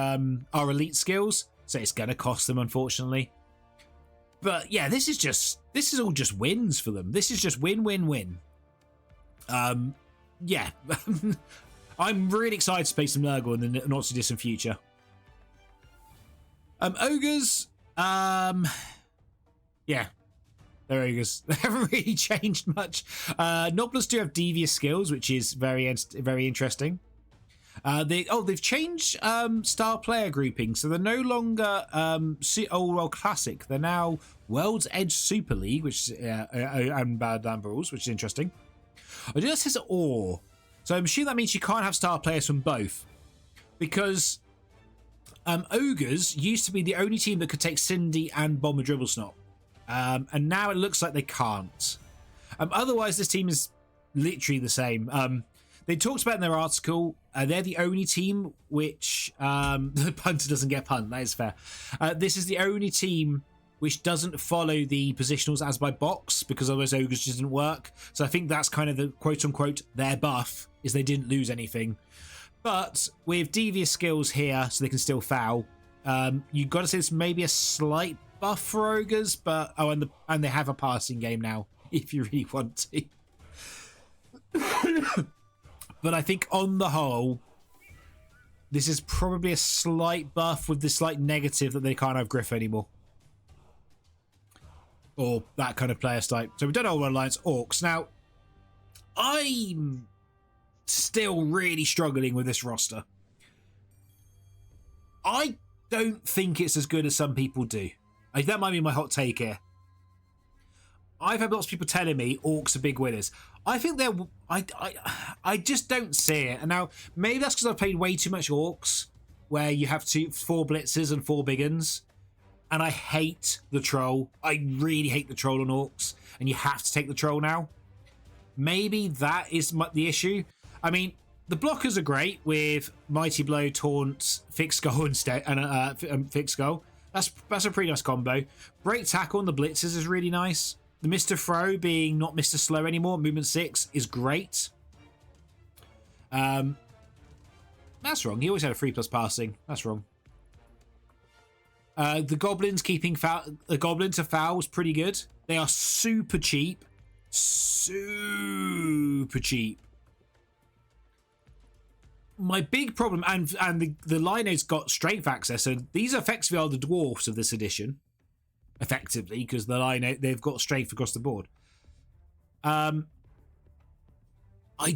elite skills, so it's gonna cost them, unfortunately. But yeah, this is all just wins for them. This is just win. Yeah, I'm really excited to play some Nurgle in the not so distant future. Ogres, yeah, they're ogres. They haven't really changed much. Noblers do have devious skills, which is very interesting. They've changed star player grouping, so they're no longer old world classic. They're now World's Edge Super League, which is and Bad Rules, which is interesting. I do know it says or, so I'm assuming that means you can't have star players from both, because ogres used to be the only team that could take Cindy and Bomber Dribblesnot, and now it looks like they can't. Otherwise, this team is literally the same. They talked about in their article, they're the only team which the punter doesn't get punt. That is fair. This is the only team which doesn't follow the positionals as by box, because otherwise ogres just didn't work. So I think that's kind of the quote-unquote their buff, is they didn't lose anything. But with devious skills here, so they can still foul, you've got to say it's maybe a slight buff for ogres, but and they have a passing game now, if you really want to. But I think on the whole, this is probably a slight buff with the slight negative that they can't have Griff anymore. Or that kind of player type. So we've done Old World Alliance Orcs. Now, I'm still really struggling with this roster. I don't think it's as good as some people do. That might be my hot take here. I've had lots of people telling me Orcs are big winners. I think they're... I just don't see it. And now, maybe that's because I've played way too much Orcs, where you have 4 blitzers and 4 big uns. And I hate the troll. I really hate the troll on Orcs. And you have to take the troll now. Maybe that is the issue. I mean, the blockers are great with Mighty Blow, Taunt, Fixed Skull instead, and Fixed Skull. That's a pretty nice combo. Break Tackle on the blitzers is really nice. The Mr. Throw being not Mr. Slow anymore, movement 6, is great. That's wrong. He always had a 3+ passing. That's wrong. The Goblins keeping the Goblin to foul was pretty good. They are super cheap. Super cheap. My big problem, and the Linos got strength access, so these effectively are the Dwarfs of this edition. Effectively, because the Lino, they've got strength across the board. I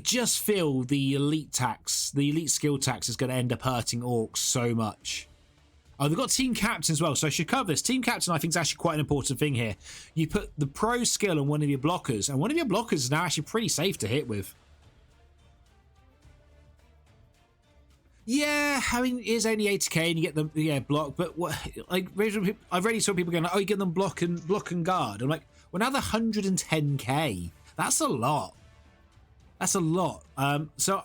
just feel the elite skill tax is going to end up hurting Orcs so much. Oh, they've got team captain as well, so I should cover this. Team captain, I think, is actually quite an important thing here. You put the pro skill on one of your blockers, and one of your blockers is now actually pretty safe to hit with. Yeah, I mean, it is only 80k and you get them, block, but what, like, I've already saw people going, like, oh, you get them block and guard. I'm like, well, now they're 110k. That's a lot. That's a lot. So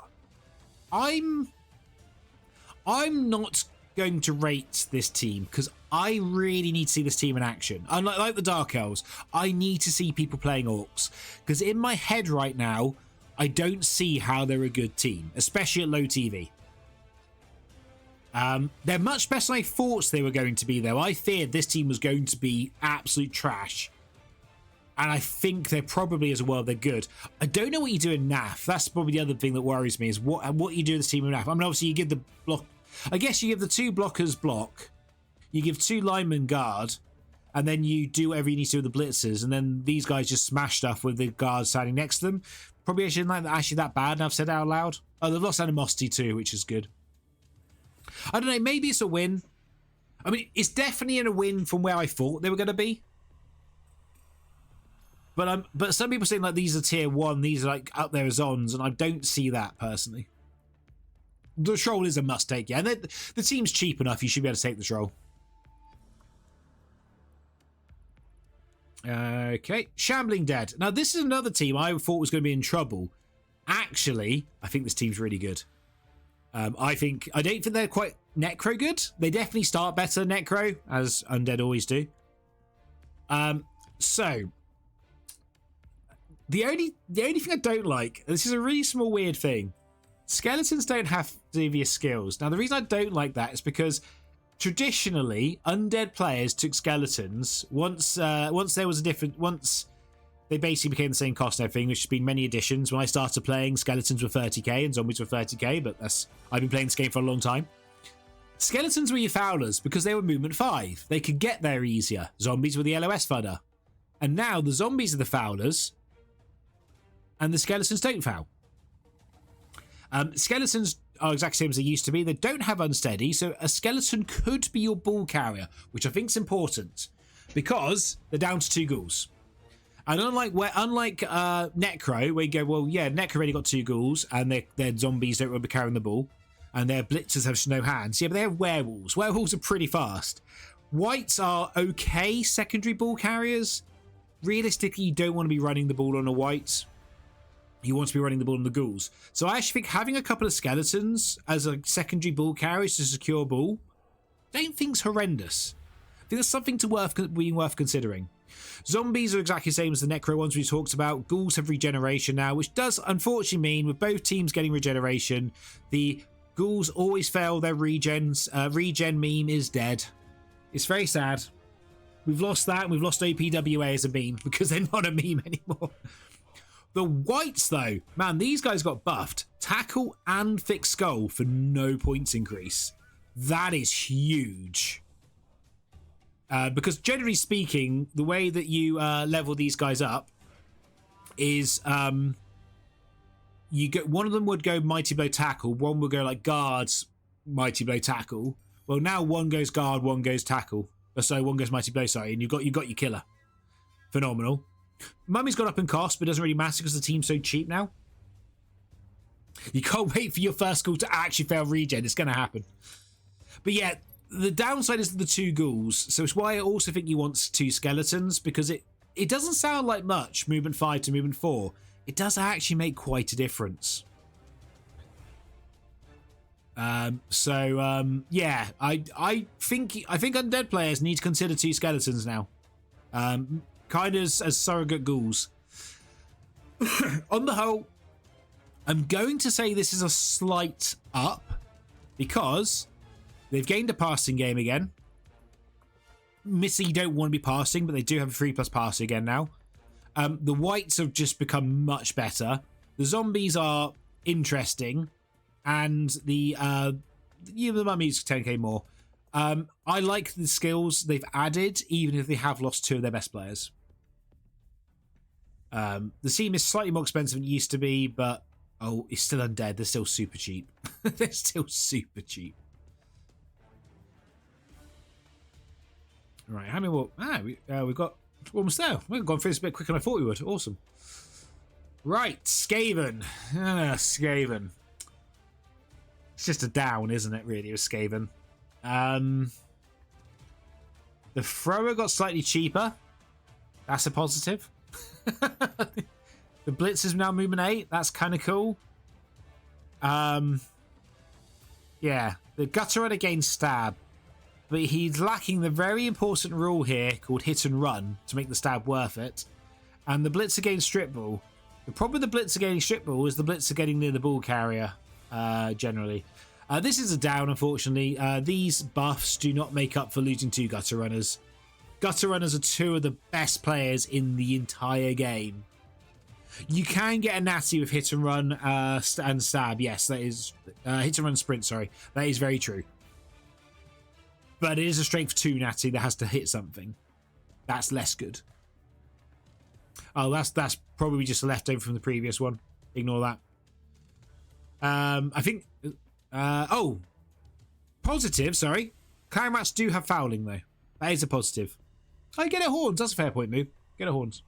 I'm not going to rate this team because I really need to see this team in action. Unlike like the Dark Elves, I need to see people playing Orcs because in my head right now, I don't see how they're a good team, especially at low TV. They're much better than I thought they were going to be, though. I feared this team was going to be absolute trash. And I think they're probably, as well, they're good. I don't know what you do in NAF. That's probably the other thing that worries me, is what you do in this team in NAF. I mean, obviously, you give the block... I guess you give the 2 blockers block. You give 2 linemen guard. And then you do whatever you need to do with the blitzers. And then these guys just smash stuff with the guards standing next to them. Probably actually not actually that bad, and I've said it out loud. Oh, they've lost animosity too, which is good. I don't know, maybe it's a win. I mean, it's definitely a win from where I thought they were going to be. But some people saying like these are tier 1, these are like up there as ons, and I don't see that personally. The troll is a must take, yeah. And the team's cheap enough, you should be able to take the troll. Okay, Shambling Dead. Now this is another team I thought was going to be in trouble. Actually, I think this team's really good. I don't think they're quite Necro good. They definitely start better Necro, as Undead always do. So the only thing I don't like, this is a really small weird thing. Skeletons don't have devious skills. Now the reason I don't like that is because traditionally Undead players took skeletons once they basically became the same cost and everything, which has been many editions. When I started playing, skeletons were 30k and zombies were 30k, but I've been playing this game for a long time. Skeletons were your foulers because they were movement 5. They could get there easier. Zombies were the LOS fodder. And now the zombies are the foulers and the skeletons don't foul. Skeletons are exactly the same as they used to be. They don't have unsteady, so a skeleton could be your ball carrier, which I think is important because they're down to 2 ghouls. And unlike Necro, where you go, well, yeah, Necro already got 2 ghouls, and their zombies don't want to be carrying the ball, and their blitzers have no hands. Yeah, but they have werewolves. Werewolves are pretty fast. Whites are okay secondary ball carriers. Realistically, you don't want to be running the ball on a white. You want to be running the ball on the ghouls. So I actually think having a couple of skeletons as a secondary ball carriers to secure ball, don't think's horrendous. think that's something being worth considering. Zombies are exactly the same as the Necro ones we talked about. Ghouls have regeneration now, which does unfortunately mean with both teams getting regeneration, the Ghouls always fail their regens. Regen meme is dead. It's very sad. We've lost that, and we've lost OPWA as a meme because they're not a meme anymore. The Whites, though, man, these guys got buffed. Tackle and Thick Skull for no points increase. That is huge. Because generally speaking, the way that you level these guys up is you get one of them would go Mighty Blow Tackle, one would go like Guards Mighty Blow Tackle. Well, now one goes Guard, one goes Tackle. So one goes Mighty Blow, sorry, and you've got your killer. Phenomenal. Mummy's gone up in cost, but it doesn't really matter because the team's so cheap now. You can't wait for your first Ghoul to actually fail regen. It's going to happen. But yeah, the downside is the 2 Ghouls, so it's why I also think you want 2 Skeletons, because it doesn't sound like much, movement 5 to movement 4. It does actually make quite a difference. Yeah, I think Undead players need to consider 2 Skeletons now. Kind of as surrogate Ghouls. On the whole, I'm going to say this is a slight up because they've gained a passing game again. Missy don't want to be passing, but they do have a 3+ passer again now. The Whites have just become much better. The Zombies are interesting, and the Mummies 10k more. I like the skills they've added, even if they have lost 2 of their best players. The team is slightly more expensive than it used to be, but it's still Undead. They're still super cheap. They're still super cheap. Right, how many more? We've got almost there. We've gone through this a bit quicker than I thought we would. Awesome. Right, Skaven. Skaven. It's just a down, isn't it, really, with Skaven? The thrower got slightly cheaper. That's a positive. The Blitz is now movement 8. That's kind of cool. Yeah, the Gutter Runner gains stab, but he's lacking the very important rule here called hit and run to make the stab worth it. And the Blitzer gains strip ball. The problem with the Blitzer gaining strip ball is the Blitzer getting near the ball carrier, generally. This is a down, unfortunately. These buffs do not make up for losing 2 Gutter Runners. Gutter Runners are 2 of the best players in the entire game. You can get a natty with hit and run and stab. Yes, that is hit and run sprint. Sorry, that is very true. But it is a strength 2 natty that has to hit something. That's less good. Oh, that's probably just a leftover from the previous one. Ignore that. I think. Positive. Sorry, clan rats do have fouling though. That is a positive. I get a horns. That's a fair point, move. Get a horns.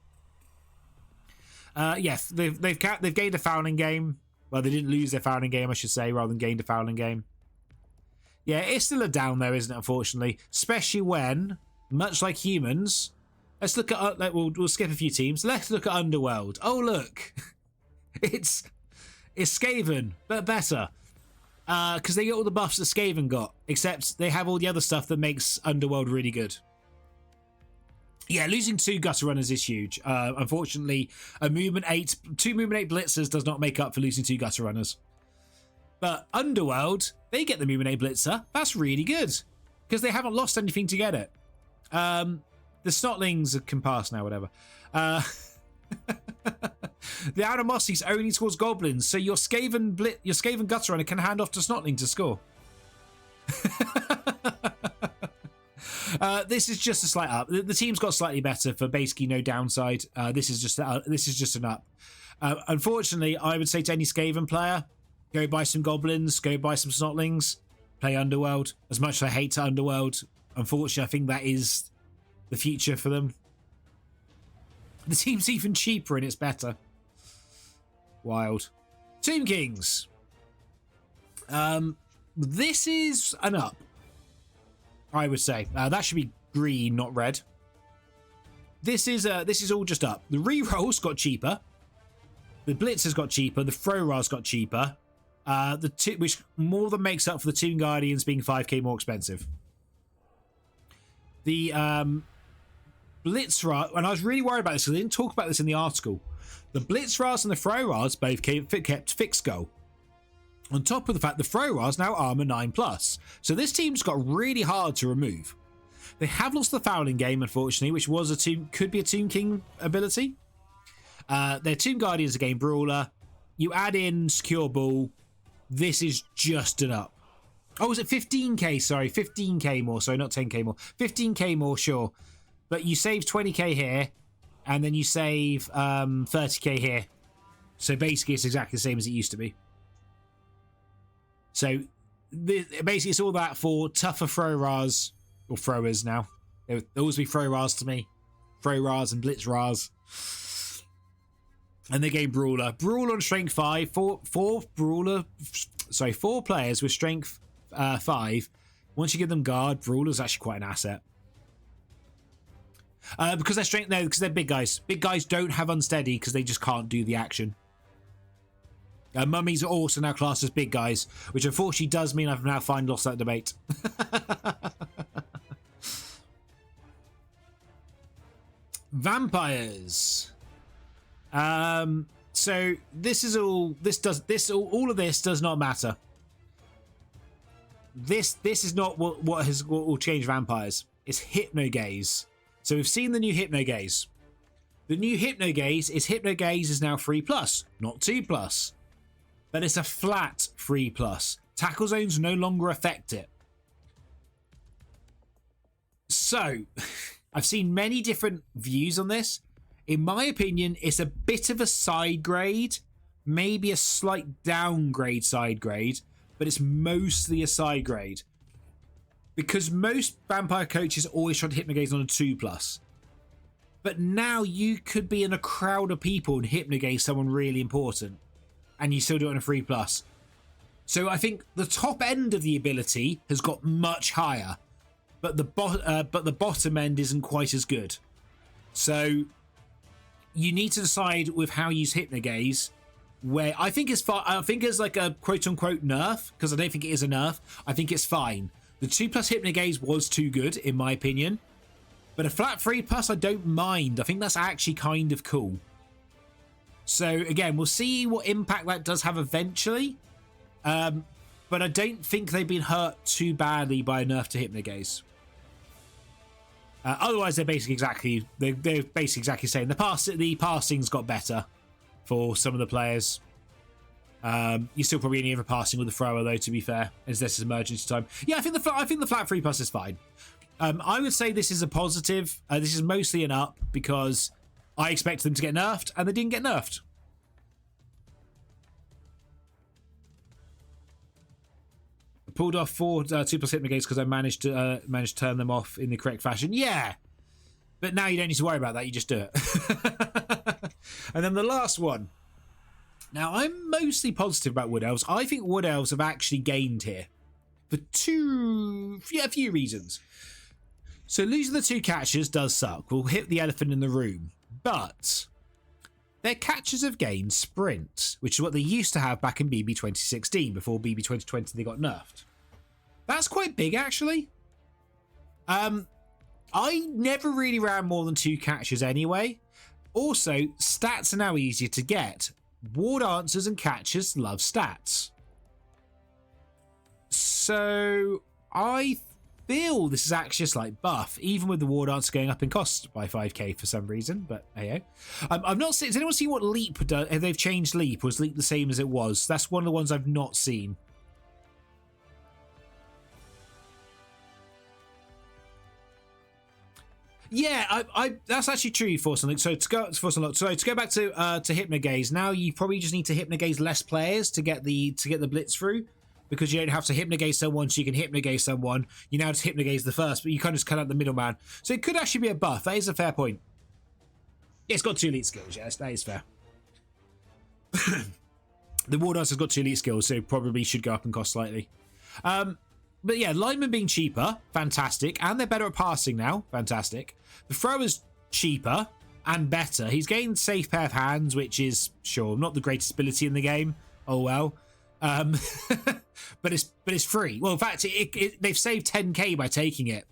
Yes, they've gained a fouling game. Well, they didn't lose their fouling game, I should say, rather than gained a fouling game. Yeah, it's still a down though, isn't it? Unfortunately, especially when, much like humans, let's look at. We'll skip a few teams. Let's look at Underworld. Oh look, it's Skaven, but better. Because they get all the buffs that Skaven got, except they have all the other stuff that makes Underworld really good. Yeah, losing 2 Gutter Runners is huge. Unfortunately, 2 movement 8 Blitzers does not make up for losing 2 Gutter Runners. But Underworld, they get the movement 8 Blitzer. That's really good, because they haven't lost anything to get it. The Snotlings can pass now, whatever. The animosity's only towards goblins, so your Skaven Gutter Runner can hand off to Snotling to score. This is just a slight up. The team's got slightly better for basically no downside. This is just an up. Unfortunately, I would say to any Skaven player, go buy some goblins, go buy some Snotlings, play Underworld. As much as I hate Underworld, unfortunately, I think that is the future for them. The team's even cheaper and it's better. Wild. Tomb Kings. This is an up, I would say. That should be green, not red. This is all just up. The rerolls got cheaper. The Blitzers got cheaper. The Throw-Ras got cheaper. Which more than makes up for the Tomb Guardians being 5k more expensive. The Blitzras, and I was really worried about this because they didn't talk about this in the article. The Blitzras and the Frowras both kept fixed goal. On top of the fact the Frowras now armor 9+. So this team's got really hard to remove. They have lost the fouling game, unfortunately, which was could be a Tomb King ability. Their Tomb Guardian's a game brawler. You add in Secure Ball. This is just an up. Oh, was it 15k? Sorry, 15k more. Sorry, not 10k more. 15k more, sure. But you save 20k here, and then you save 30k here. So basically, it's exactly the same as it used to be. So basically, it's all that for tougher Frowras, or throwers now. There will always be Frowras to me. Frowras and Blitzras. And the game Brawler. Brawler on strength 5. Four players with strength 5. Once you give them guard, Brawler's actually quite an asset. Because they're strength, no, because they're big guys. Big guys don't have unsteady because they just can't do the action. Mummies are also now classed as big guys, which unfortunately does mean I've now finally lost that debate. Vampires. So this is all. All of this does not matter. This is not what will change vampires. It's Hypnogaze. So we've seen the new Hypnogaze. The new Hypnogaze is now 3+, not 2+. But it's a flat 3+. Tackle zones no longer affect it. So, I've seen many different views on this. In my opinion, it's a bit of a side grade, maybe a slight downgrade side grade, but it's mostly a side grade. Because most vampire coaches always try to Hypnogaze on a 2+. But now you could be in a crowd of people and Hypnogaze someone really important. And you still do it on a 3+. So I think the top end of the ability has got much higher, but the bottom end isn't quite as good. So you need to decide with how you use Hypnogaze. Where I think it's fine. I think it's like a quote unquote nerf, because I don't think it is a nerf. I think it's fine. The 2+ Hypnogaze was too good in my opinion, but a flat 3+ I don't mind. I think that's actually kind of cool. So again, we'll see what impact that does have eventually. But I don't think they've been hurt too badly by a nerf to Hypnogaze. Otherwise, they're basically exactly saying the passing's got better for some of the players. You still probably only have a passing with the thrower though, to be fair, as this is emergency time. Yeah, I think the flat 3+ is fine. I would say this is a positive. This is mostly an up because I expected them to get nerfed, and they didn't get nerfed. I pulled off 4 2+ Hypnogaze because I managed to turn them off in the correct fashion. Yeah, but now you don't need to worry about that. You just do it. And then the last one. Now, I'm mostly positive about Wood Elves. I think Wood Elves have actually gained here for a few reasons. So losing the 2 catchers does suck. We'll hit the elephant in the room. But their catchers have gained sprint, which is what they used to have back in BB 2016, before BB 2020 they got nerfed. That's quite big, actually. I never really ran more than 2 catchers anyway. Also, stats are now easier to get. Ward answers and catchers love stats. So I feel this is actually a slight buff, even with the ward answer going up in cost by 5k for some reason, but hey. I've not seen, has anyone seen what Leap does? Have they've changed Leap? Was Leap the same as it was? That's one of the ones I've not seen. Yeah, that's actually true, Force Unlock. So to go back to Hypnogaze, now you probably just need to Hypnogaze less players to get the blitz through, because you don't have to Hypnogaze someone so you can Hypnogaze someone. You now just Hypnogaze the first, but you kind of just cut out the middleman. So it could actually be a buff. That is a fair point. Yeah, it's got 2 elite skills. Yes, that is fair. The War Dance has got 2 elite skills, so probably should go up in cost slightly. But yeah, linemen being cheaper, fantastic. And they're better at passing now, fantastic. The thrower's cheaper and better. He's gained safe pair of hands, which is, sure, not the greatest ability in the game. Oh well. But it's free. Well, in fact, they've saved 10k by taking it.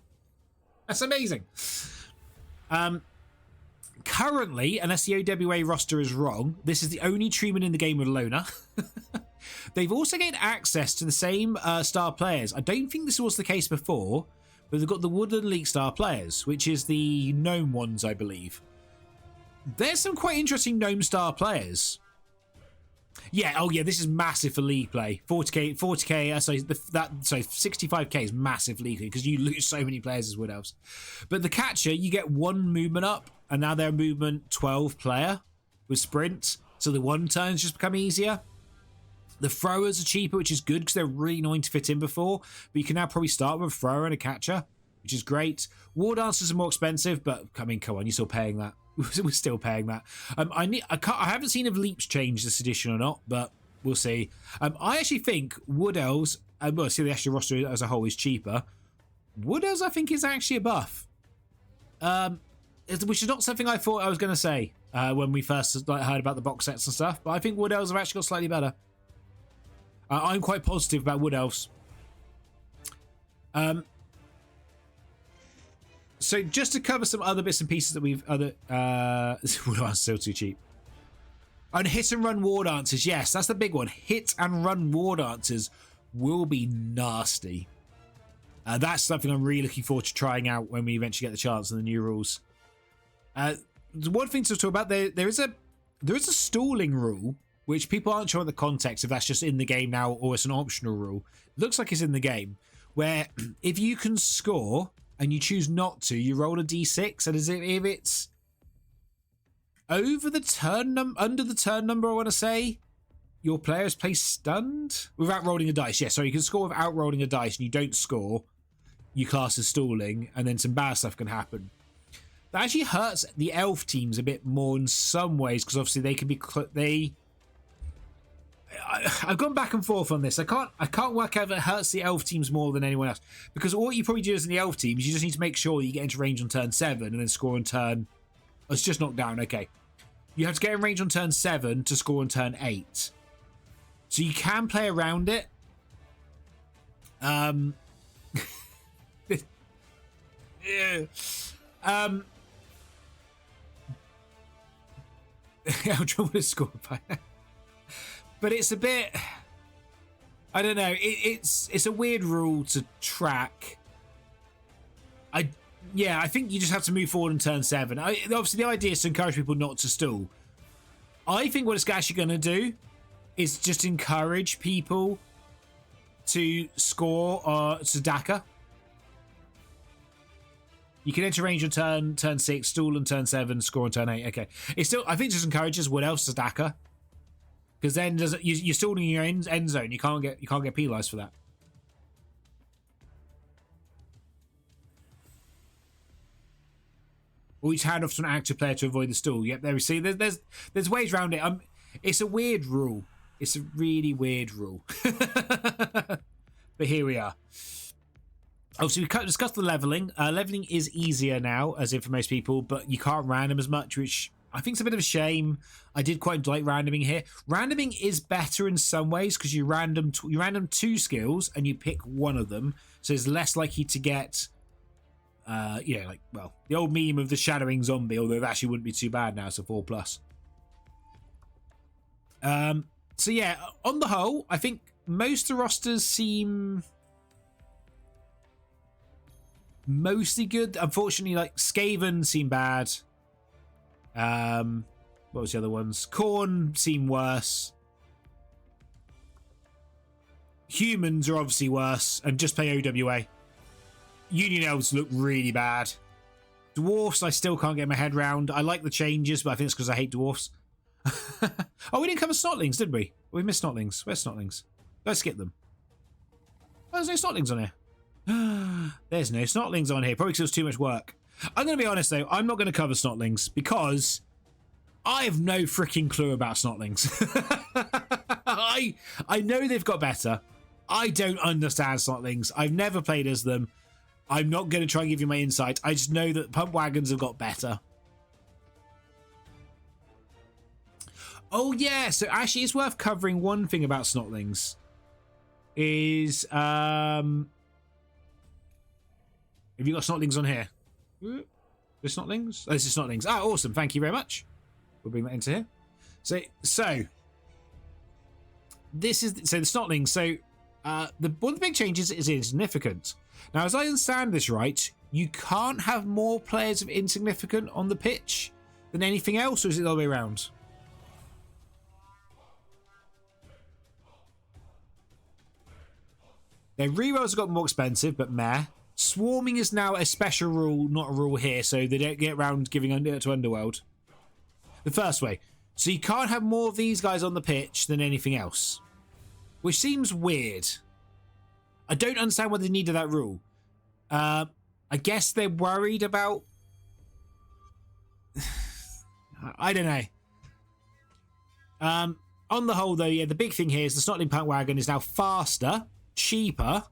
That's amazing. Currently, unless the OWA roster is wrong, this is the only treatment in the game with Loner. They've also gained access to the same star players. I don't think this was the case before, but they've got the Woodland League star players, which is the Gnome ones, I believe. There's some quite interesting Gnome star players. Yeah, oh yeah, this is massive for league play. 40k, sorry, 65k is massive league because you lose so many players as Wood Elves. But the catcher, you get one movement up, and now they're movement 12 player with sprint, so the one turns just become easier. The throwers are cheaper, which is good because they're really annoying to fit in before, but you can now probably start with a thrower and a catcher, which is great. War dancers are more expensive, but I mean, come on, you're still paying that. We're still paying that. I haven't seen if leaps change this edition or not, but we'll see. I actually think Wood Elves, well, see the extra roster as a whole is cheaper. Wood Elves, I think, is actually a buff, which is not something I thought I was going to say when we first heard about the box sets and stuff. But I think Wood Elves have actually got slightly better. I'm quite positive about Wood Elves. So just to cover some other bits and pieces that we've War Dancers still too cheap. And hit and run war dancers, yes, that's the big one. Hit and run war dancers will be nasty. That's something I'm really looking forward to trying out when we eventually get the chance and the new rules. One thing to talk about, there is a stalling rule, which people aren't sure of the context if that's just in the game now or it's an optional rule. It looks like it's in the game, where if you can score and you choose not to, you roll a d6, and as if it's over the turn under the turn number, I want to say, your player is placed stunned without rolling a dice. Yeah, so you can score without rolling a dice, and you don't score, you class as stalling, and then some bad stuff can happen. That actually hurts the elf teams a bit more in some ways, because obviously they can be I've gone back and forth on this. I can't work out if it hurts the elf teams more than anyone else, because what you probably do as in the elf teams, you just need to make sure you get into range on turn 7 and then score on turn. Oh, it's just knocked down. Okay, you have to get in range on turn 7 to score on turn 8, so you can play around it. Yeah. I'm trying to score by. But it's a bit, I don't know. It's a weird rule to track. I think you just have to move forward in turn 7. Obviously, the idea is to encourage people not to stall. I think what it's actually going to do is just encourage people to score Sadaka. You can enter range on turn 6, stall on turn 7, score on turn 8. Okay, it's still, I think it just encourages what else Sadaka. Because then you're still in your end zone. You can't get penalised for that. Or you hand off to an active player to avoid the stall. Yep, there we see. There's ways around it. It's a weird rule. It's a really weird rule. But here we are. Obviously, we discussed the leveling. Leveling is easier now, as in for most people, but you can't random as much, which I think it's a bit of a shame. I did quite like randoming here. Randoming is better in some ways because you random 2 skills and you pick one of them, so it's less likely to get, the old meme of the shadowing zombie. Although that actually wouldn't be too bad now. It's a 4+. So yeah, on the whole, I think most of the rosters seem mostly good. Unfortunately, like Skaven seem bad. What was the other ones? Khorne seem worse. Humans are obviously worse, and just play OWA. Union Elves look really bad. Dwarfs, I still can't get my head round. I like the changes, but I think it's because I hate dwarfs. Oh, we didn't cover Snotlings, did we? We missed Snotlings. Where's Snotlings? Let's skip them. Oh, there's no Snotlings on here. There's no Snotlings on here. Probably because it was too much work. I'm going to be honest, though. I'm not going to cover Snotlings because I have no freaking clue about Snotlings. I know they've got better. I don't understand Snotlings. I've never played as them. I'm not going to try and give you my insight. I just know that pump wagons have got better. Oh, yeah. So, actually, it's worth covering one thing about Snotlings. Have you got Snotlings on here? The Snotlings? Oh, this is Snotlings. Ah, awesome. Thank you very much. We'll bring that into here. So this is the Snotlings. So one of the big changes is insignificant. Now, as I understand this right, you can't have more players of insignificant on the pitch than anything else, or is it the other way around? Their rerolls have got more expensive, but meh. Swarming is now a special rule, not a rule here, so they don't get around giving it to Underworld. The first way. So you can't have more of these guys on the pitch than anything else. Which seems weird. I don't understand why they needed that rule. I guess they're worried about... I don't know. On the whole, though, yeah, the big thing here is the Snotling Punk Wagon is now faster, cheaper,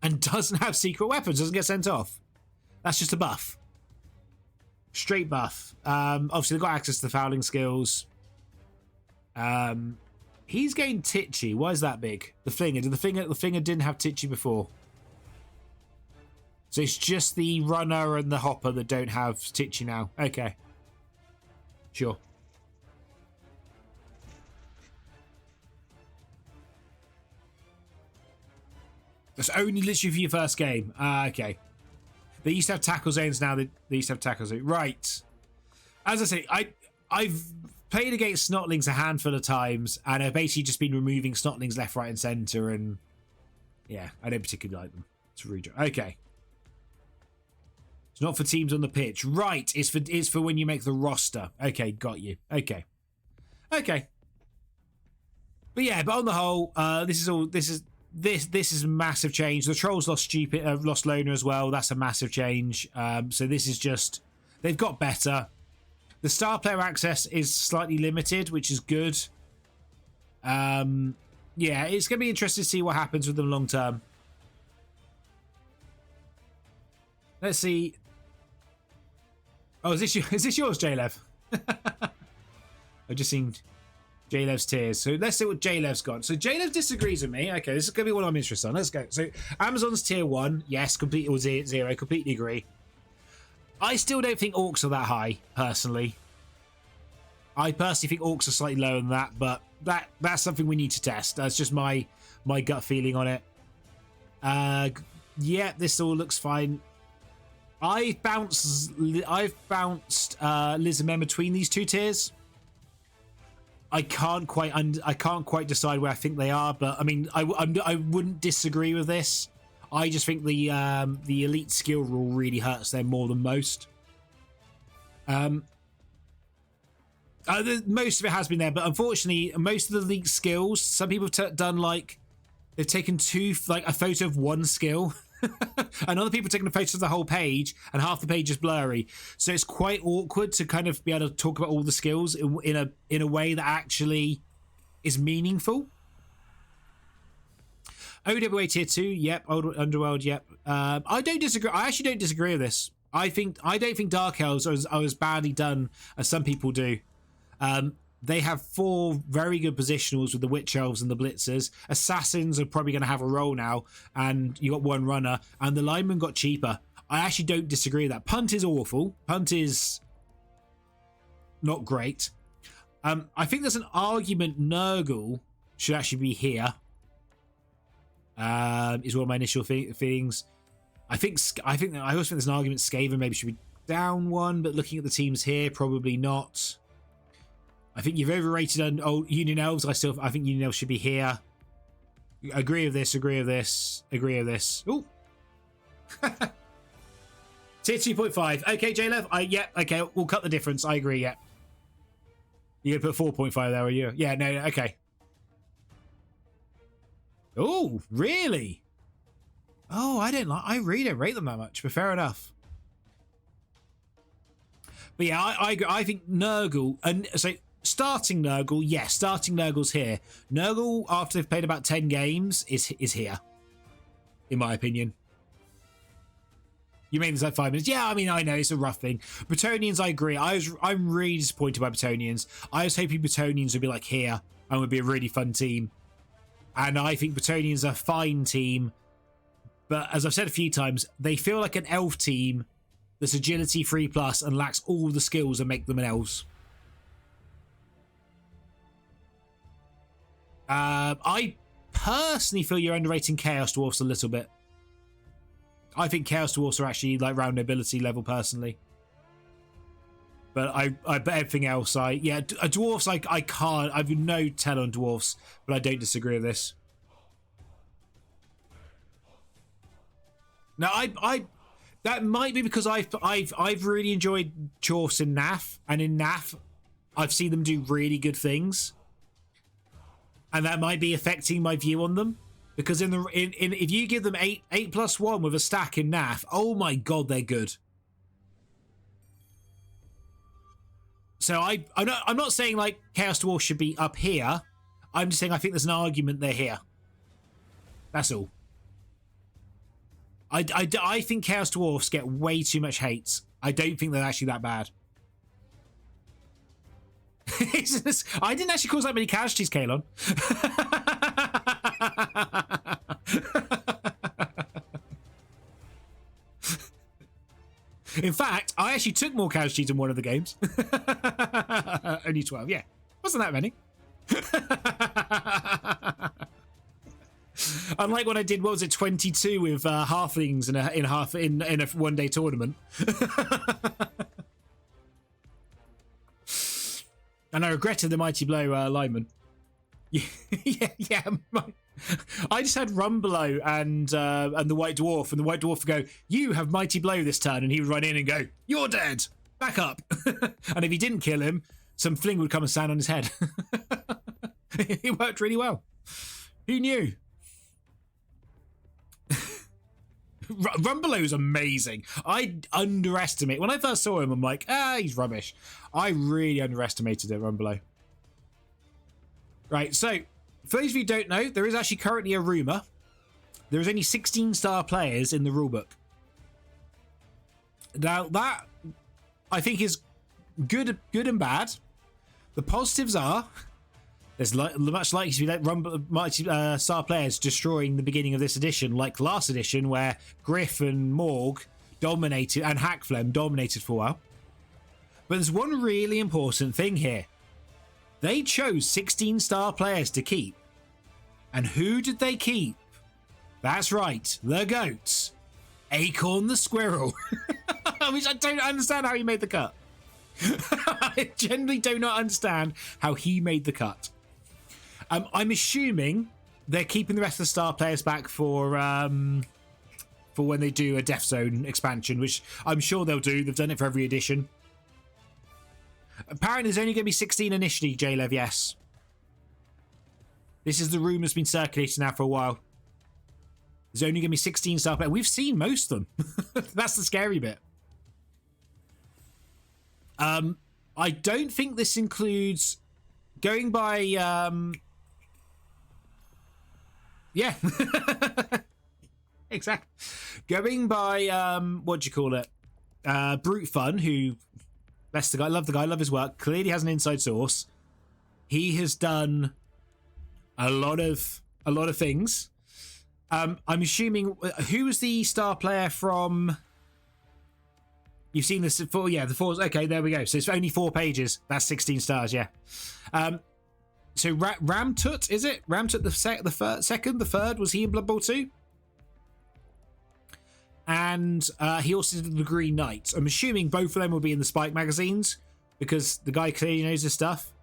and doesn't have secret weapons, doesn't get sent off. That's just a buff. Straight buff. Obviously, they've got access to the fouling skills. He's getting Titchy. Why is that big? The Finger. The Finger didn't have Titchy before. So it's just the Runner and the Hopper that don't have Titchy now. Okay. Sure. That's only literally for your first game. Okay. They used to have tackle zones, now they used to have tackle zones. Right. As I say, I've played against Snotlings a handful of times, and I've basically just been removing Snotlings left, right, and centre, and yeah, I don't particularly like them. It's redraw. Okay. It's not for teams on the pitch. Right. It's for when you make the roster. Okay, got you. Okay. Okay. But yeah, but on the whole, this is a massive change. The Trolls lost Loner as well. That's a massive change. So this is just, they've got better. The star player access is slightly limited, which is good. Yeah, it's going to be interesting to see what happens with them long term. Let's see. Oh, is this yours, J-Lev? I've just seen J-Lev's tears. So let's see what J-Lev's got. So J-Lev disagrees with me. Okay, this is going to be what I'm interested in. Let's go. So Amazon's tier 1. Yes, completely, or 0. Completely agree. I still don't think Orcs are that high, personally. I personally think Orcs are slightly lower than that, but that's something we need to test. That's just my gut feeling on it. Yeah, this all looks fine. I've bounced Lizardmen between these two tiers. I can't quite decide where I think they are, but I mean, I wouldn't disagree with this. I just think the elite skill rule really hurts them more than most. Most of it has been there, but unfortunately, most of the elite skills, some people have done they've taken a photo of one skill. And other people taking a photo of the whole page, and half the page is blurry, so it's quite awkward to kind of be able to talk about all the skills in a way that actually is meaningful. OWA tier 2, yep. Underworld, yep. I don't disagree. I actually don't disagree with this. I don't think Dark Elves are as badly done as some people do. They have 4 very good positionals with the Witch Elves and the Blitzers. Assassins are probably going to have a role now, and you got 1 runner, and the linemen got cheaper. I actually don't disagree with that. Punt is awful. Punt is not great. I think there's an argument Nurgle should actually be here. Is one of my initial feelings. I also think there's an argument Skaven maybe should be down 1, but looking at the teams here, probably not. I think you've overrated old Union Elves. I think Union Elves should be here. Agree with this. Agree with this. Agree with this. Ooh. Tier 2.5. Okay, J-Lev. Yeah. Okay, we'll cut the difference. I agree. Yeah. You're gonna put 4.5 there, are you? Yeah. No. Okay. Oh, really? Oh, I really don't rate them that much, but fair enough. But yeah, I agree. I think Nurgle, and so starting Nurgle, yes, starting Nurgle's here. Nurgle, after they've played about 10 games, is here, in my opinion. You made this like 5 minutes. Yeah, I mean, I know it's a rough thing. Bretonnians, I agree. I'm really disappointed by Bretonnians. I was hoping Bretonnians would be like here and would be a really fun team. And I think Bretonnians are a fine team. But as I've said a few times, they feel like an elf team that's agility 3+ and lacks all the skills that make them an elves. I personally feel you're underrating Chaos Dwarfs a little bit. I think Chaos Dwarfs are actually like round nobility level personally. But I bet everything else, Dwarfs, I can't, I've no tell on Dwarfs, but I don't disagree with this. Now, that might be because I've really enjoyed Dwarfs in NAF, and in NAF, I've seen them do really good things, and that might be affecting my view on them. Because if you give them 8+1 with a stack in NAF, oh my god, they're good. So I'm not saying like Chaos Dwarfs should be up here. I'm just saying I think there's an argument they're here. That's all. I think Chaos Dwarfs get way too much hate. I don't think they're actually that bad. I didn't actually cause that many casualties, Kalon. In fact, I actually took more casualties in one of the games. Only 12, yeah. Wasn't that many. Unlike when I did, what was it, 22 with halflings in a one-day tournament. And I regretted the mighty blow lineman. Yeah. I just had Rumbelow and the White Dwarf, and the White Dwarf would go, "You have mighty blow this turn," and he would run in and go, "You're dead. Back up." And if he didn't kill him, some fling would come and stand on his head. It worked really well. Who knew? Rumbelow is amazing. I underestimate. When I first saw him, I'm like, he's rubbish. I really underestimated it, Rumbelow. Right, so for those of you who don't know, there is actually currently a rumor. There is only 16-star players in the rulebook. Now that I think is good and bad. The positives are there's much likely to be star players destroying the beginning of this edition, like last edition, where Griff and Morg dominated and Hackflem dominated for a while. But there's one really important thing here. They chose 16-star players to keep. And who did they keep? That's right, the goats. Acorn the squirrel. Which I don't understand how he made the cut. I genuinely do not understand how he made the cut. I'm assuming they're keeping the rest of the star players back for when they do a Death Zone expansion, which I'm sure they'll do. They've done it for every edition. Apparently, there's only going to be 16 initially, J-Lev, yes. This is the rumour that's been circulating now for a while. There's only going to be 16 star players. We've seen most of them. That's the scary bit. I don't think this includes going by... Yeah. Exactly. Going by, what do you call it? Brute Fun, who... Bless the guy, love the guy, love his work. Clearly has an inside source. He has done a lot of things. I'm assuming who was the star player from? You've seen this before, yeah. The fours. Okay, there we go. So it's only 4 pages. That's 16 stars, yeah. So Ramtut, is it Ramtut the third? Was he in Blood Bowl 2? And he also did the Green Knight. I'm assuming both of them will be in the Spike magazines because the guy clearly knows his stuff.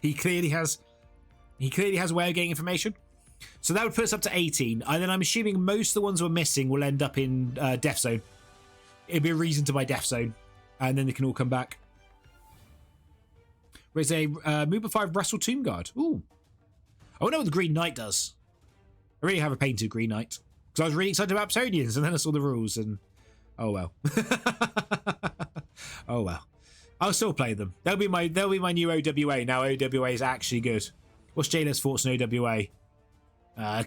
He clearly has a way of getting information. So that would put us up to 18. And then I'm assuming most of the ones we're missing will end up in Death Zone. It'd be a reason to buy Death Zone. And then they can all come back. There's a Mooba 5 Wrestle Tomb Guard. Ooh. I wonder what the Green Knight does. I really have a painted Green Knight. Because I was really excited about Psonians, and then I saw the rules, and oh well. Oh well. I'll still play them. They'll be my new OWA. Now OWA is actually good. What's Jayla's thoughts on OWA?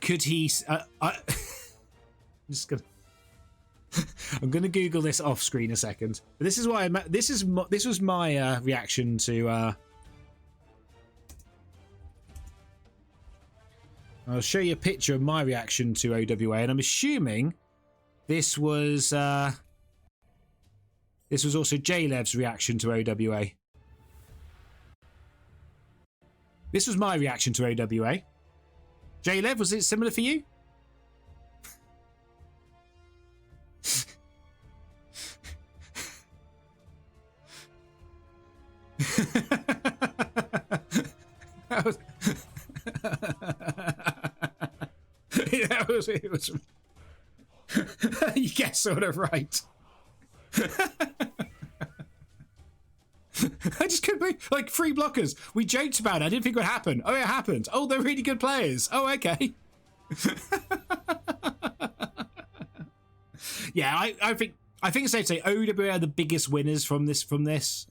Could he? I'm just gonna. I'm gonna Google this off screen a second. But this is why this was my reaction to. I'll show you a picture of my reaction to OWA, and I'm assuming this was This was also Jalev's reaction to OWA. This was my reaction to OWA. Jalev, was it similar for you? That was... That was... It was... You guessed sort of right. I just couldn't believe, like, 3 blockers. We joked about it. I didn't think it would happen. Oh, it happened. Oh, they're really good players. Oh, okay. Yeah, I think it's safe to say OWA are the biggest winners from this.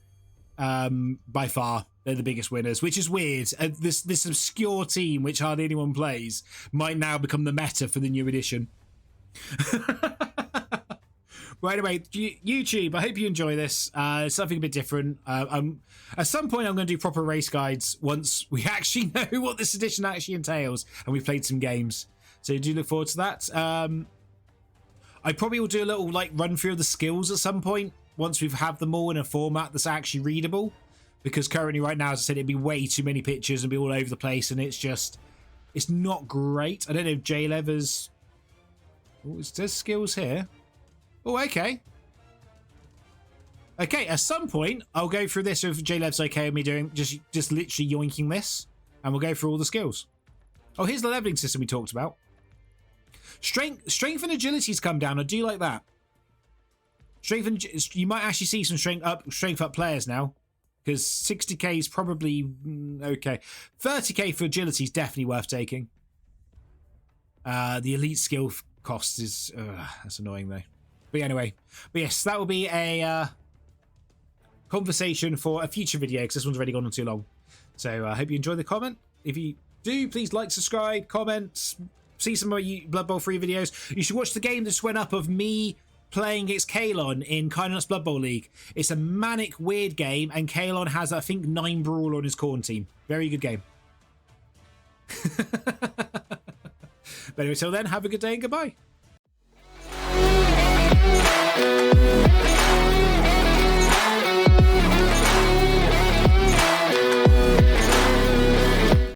By far, they're the biggest winners, which is weird. This obscure team, which hardly anyone plays, might now become the meta for the new edition. Right away, YouTube, I hope you enjoy this. Something a bit different. At some point, I'm going to do proper race guides once we actually know what this edition actually entails and we've played some games. So do look forward to that. I probably will do a little like run through of the skills at some point once we've had them all in a format that's actually readable. Because currently, right now, as I said, it'd be way too many pictures and be all over the place, and it's not great. I don't know if Jalev is... Oh, it says skills here. Oh, okay. Okay, at some point, I'll go through this if Jalev's okay with me doing just literally yoinking this, and we'll go through all the skills. Oh, here's the leveling system we talked about. Strength and agility's come down. I do like that. You might actually see some strength up players now, because 60k is probably okay. 30k for agility is definitely worth taking. The elite skill cost is that's annoying though. But anyway, yes, that will be a conversation for a future video because this one's already gone on too long. So I hope you enjoy the comment. If you do, please like, subscribe, comment, see some more Blood Bowl free videos. You should watch the game that just went up of me playing against Kalon in Kindness Blood Bowl League. It's a manic, weird game, and Kalon has, I think, 9 Brawl on his Khorne team. Very good game. But anyway, till then, have a good day and goodbye.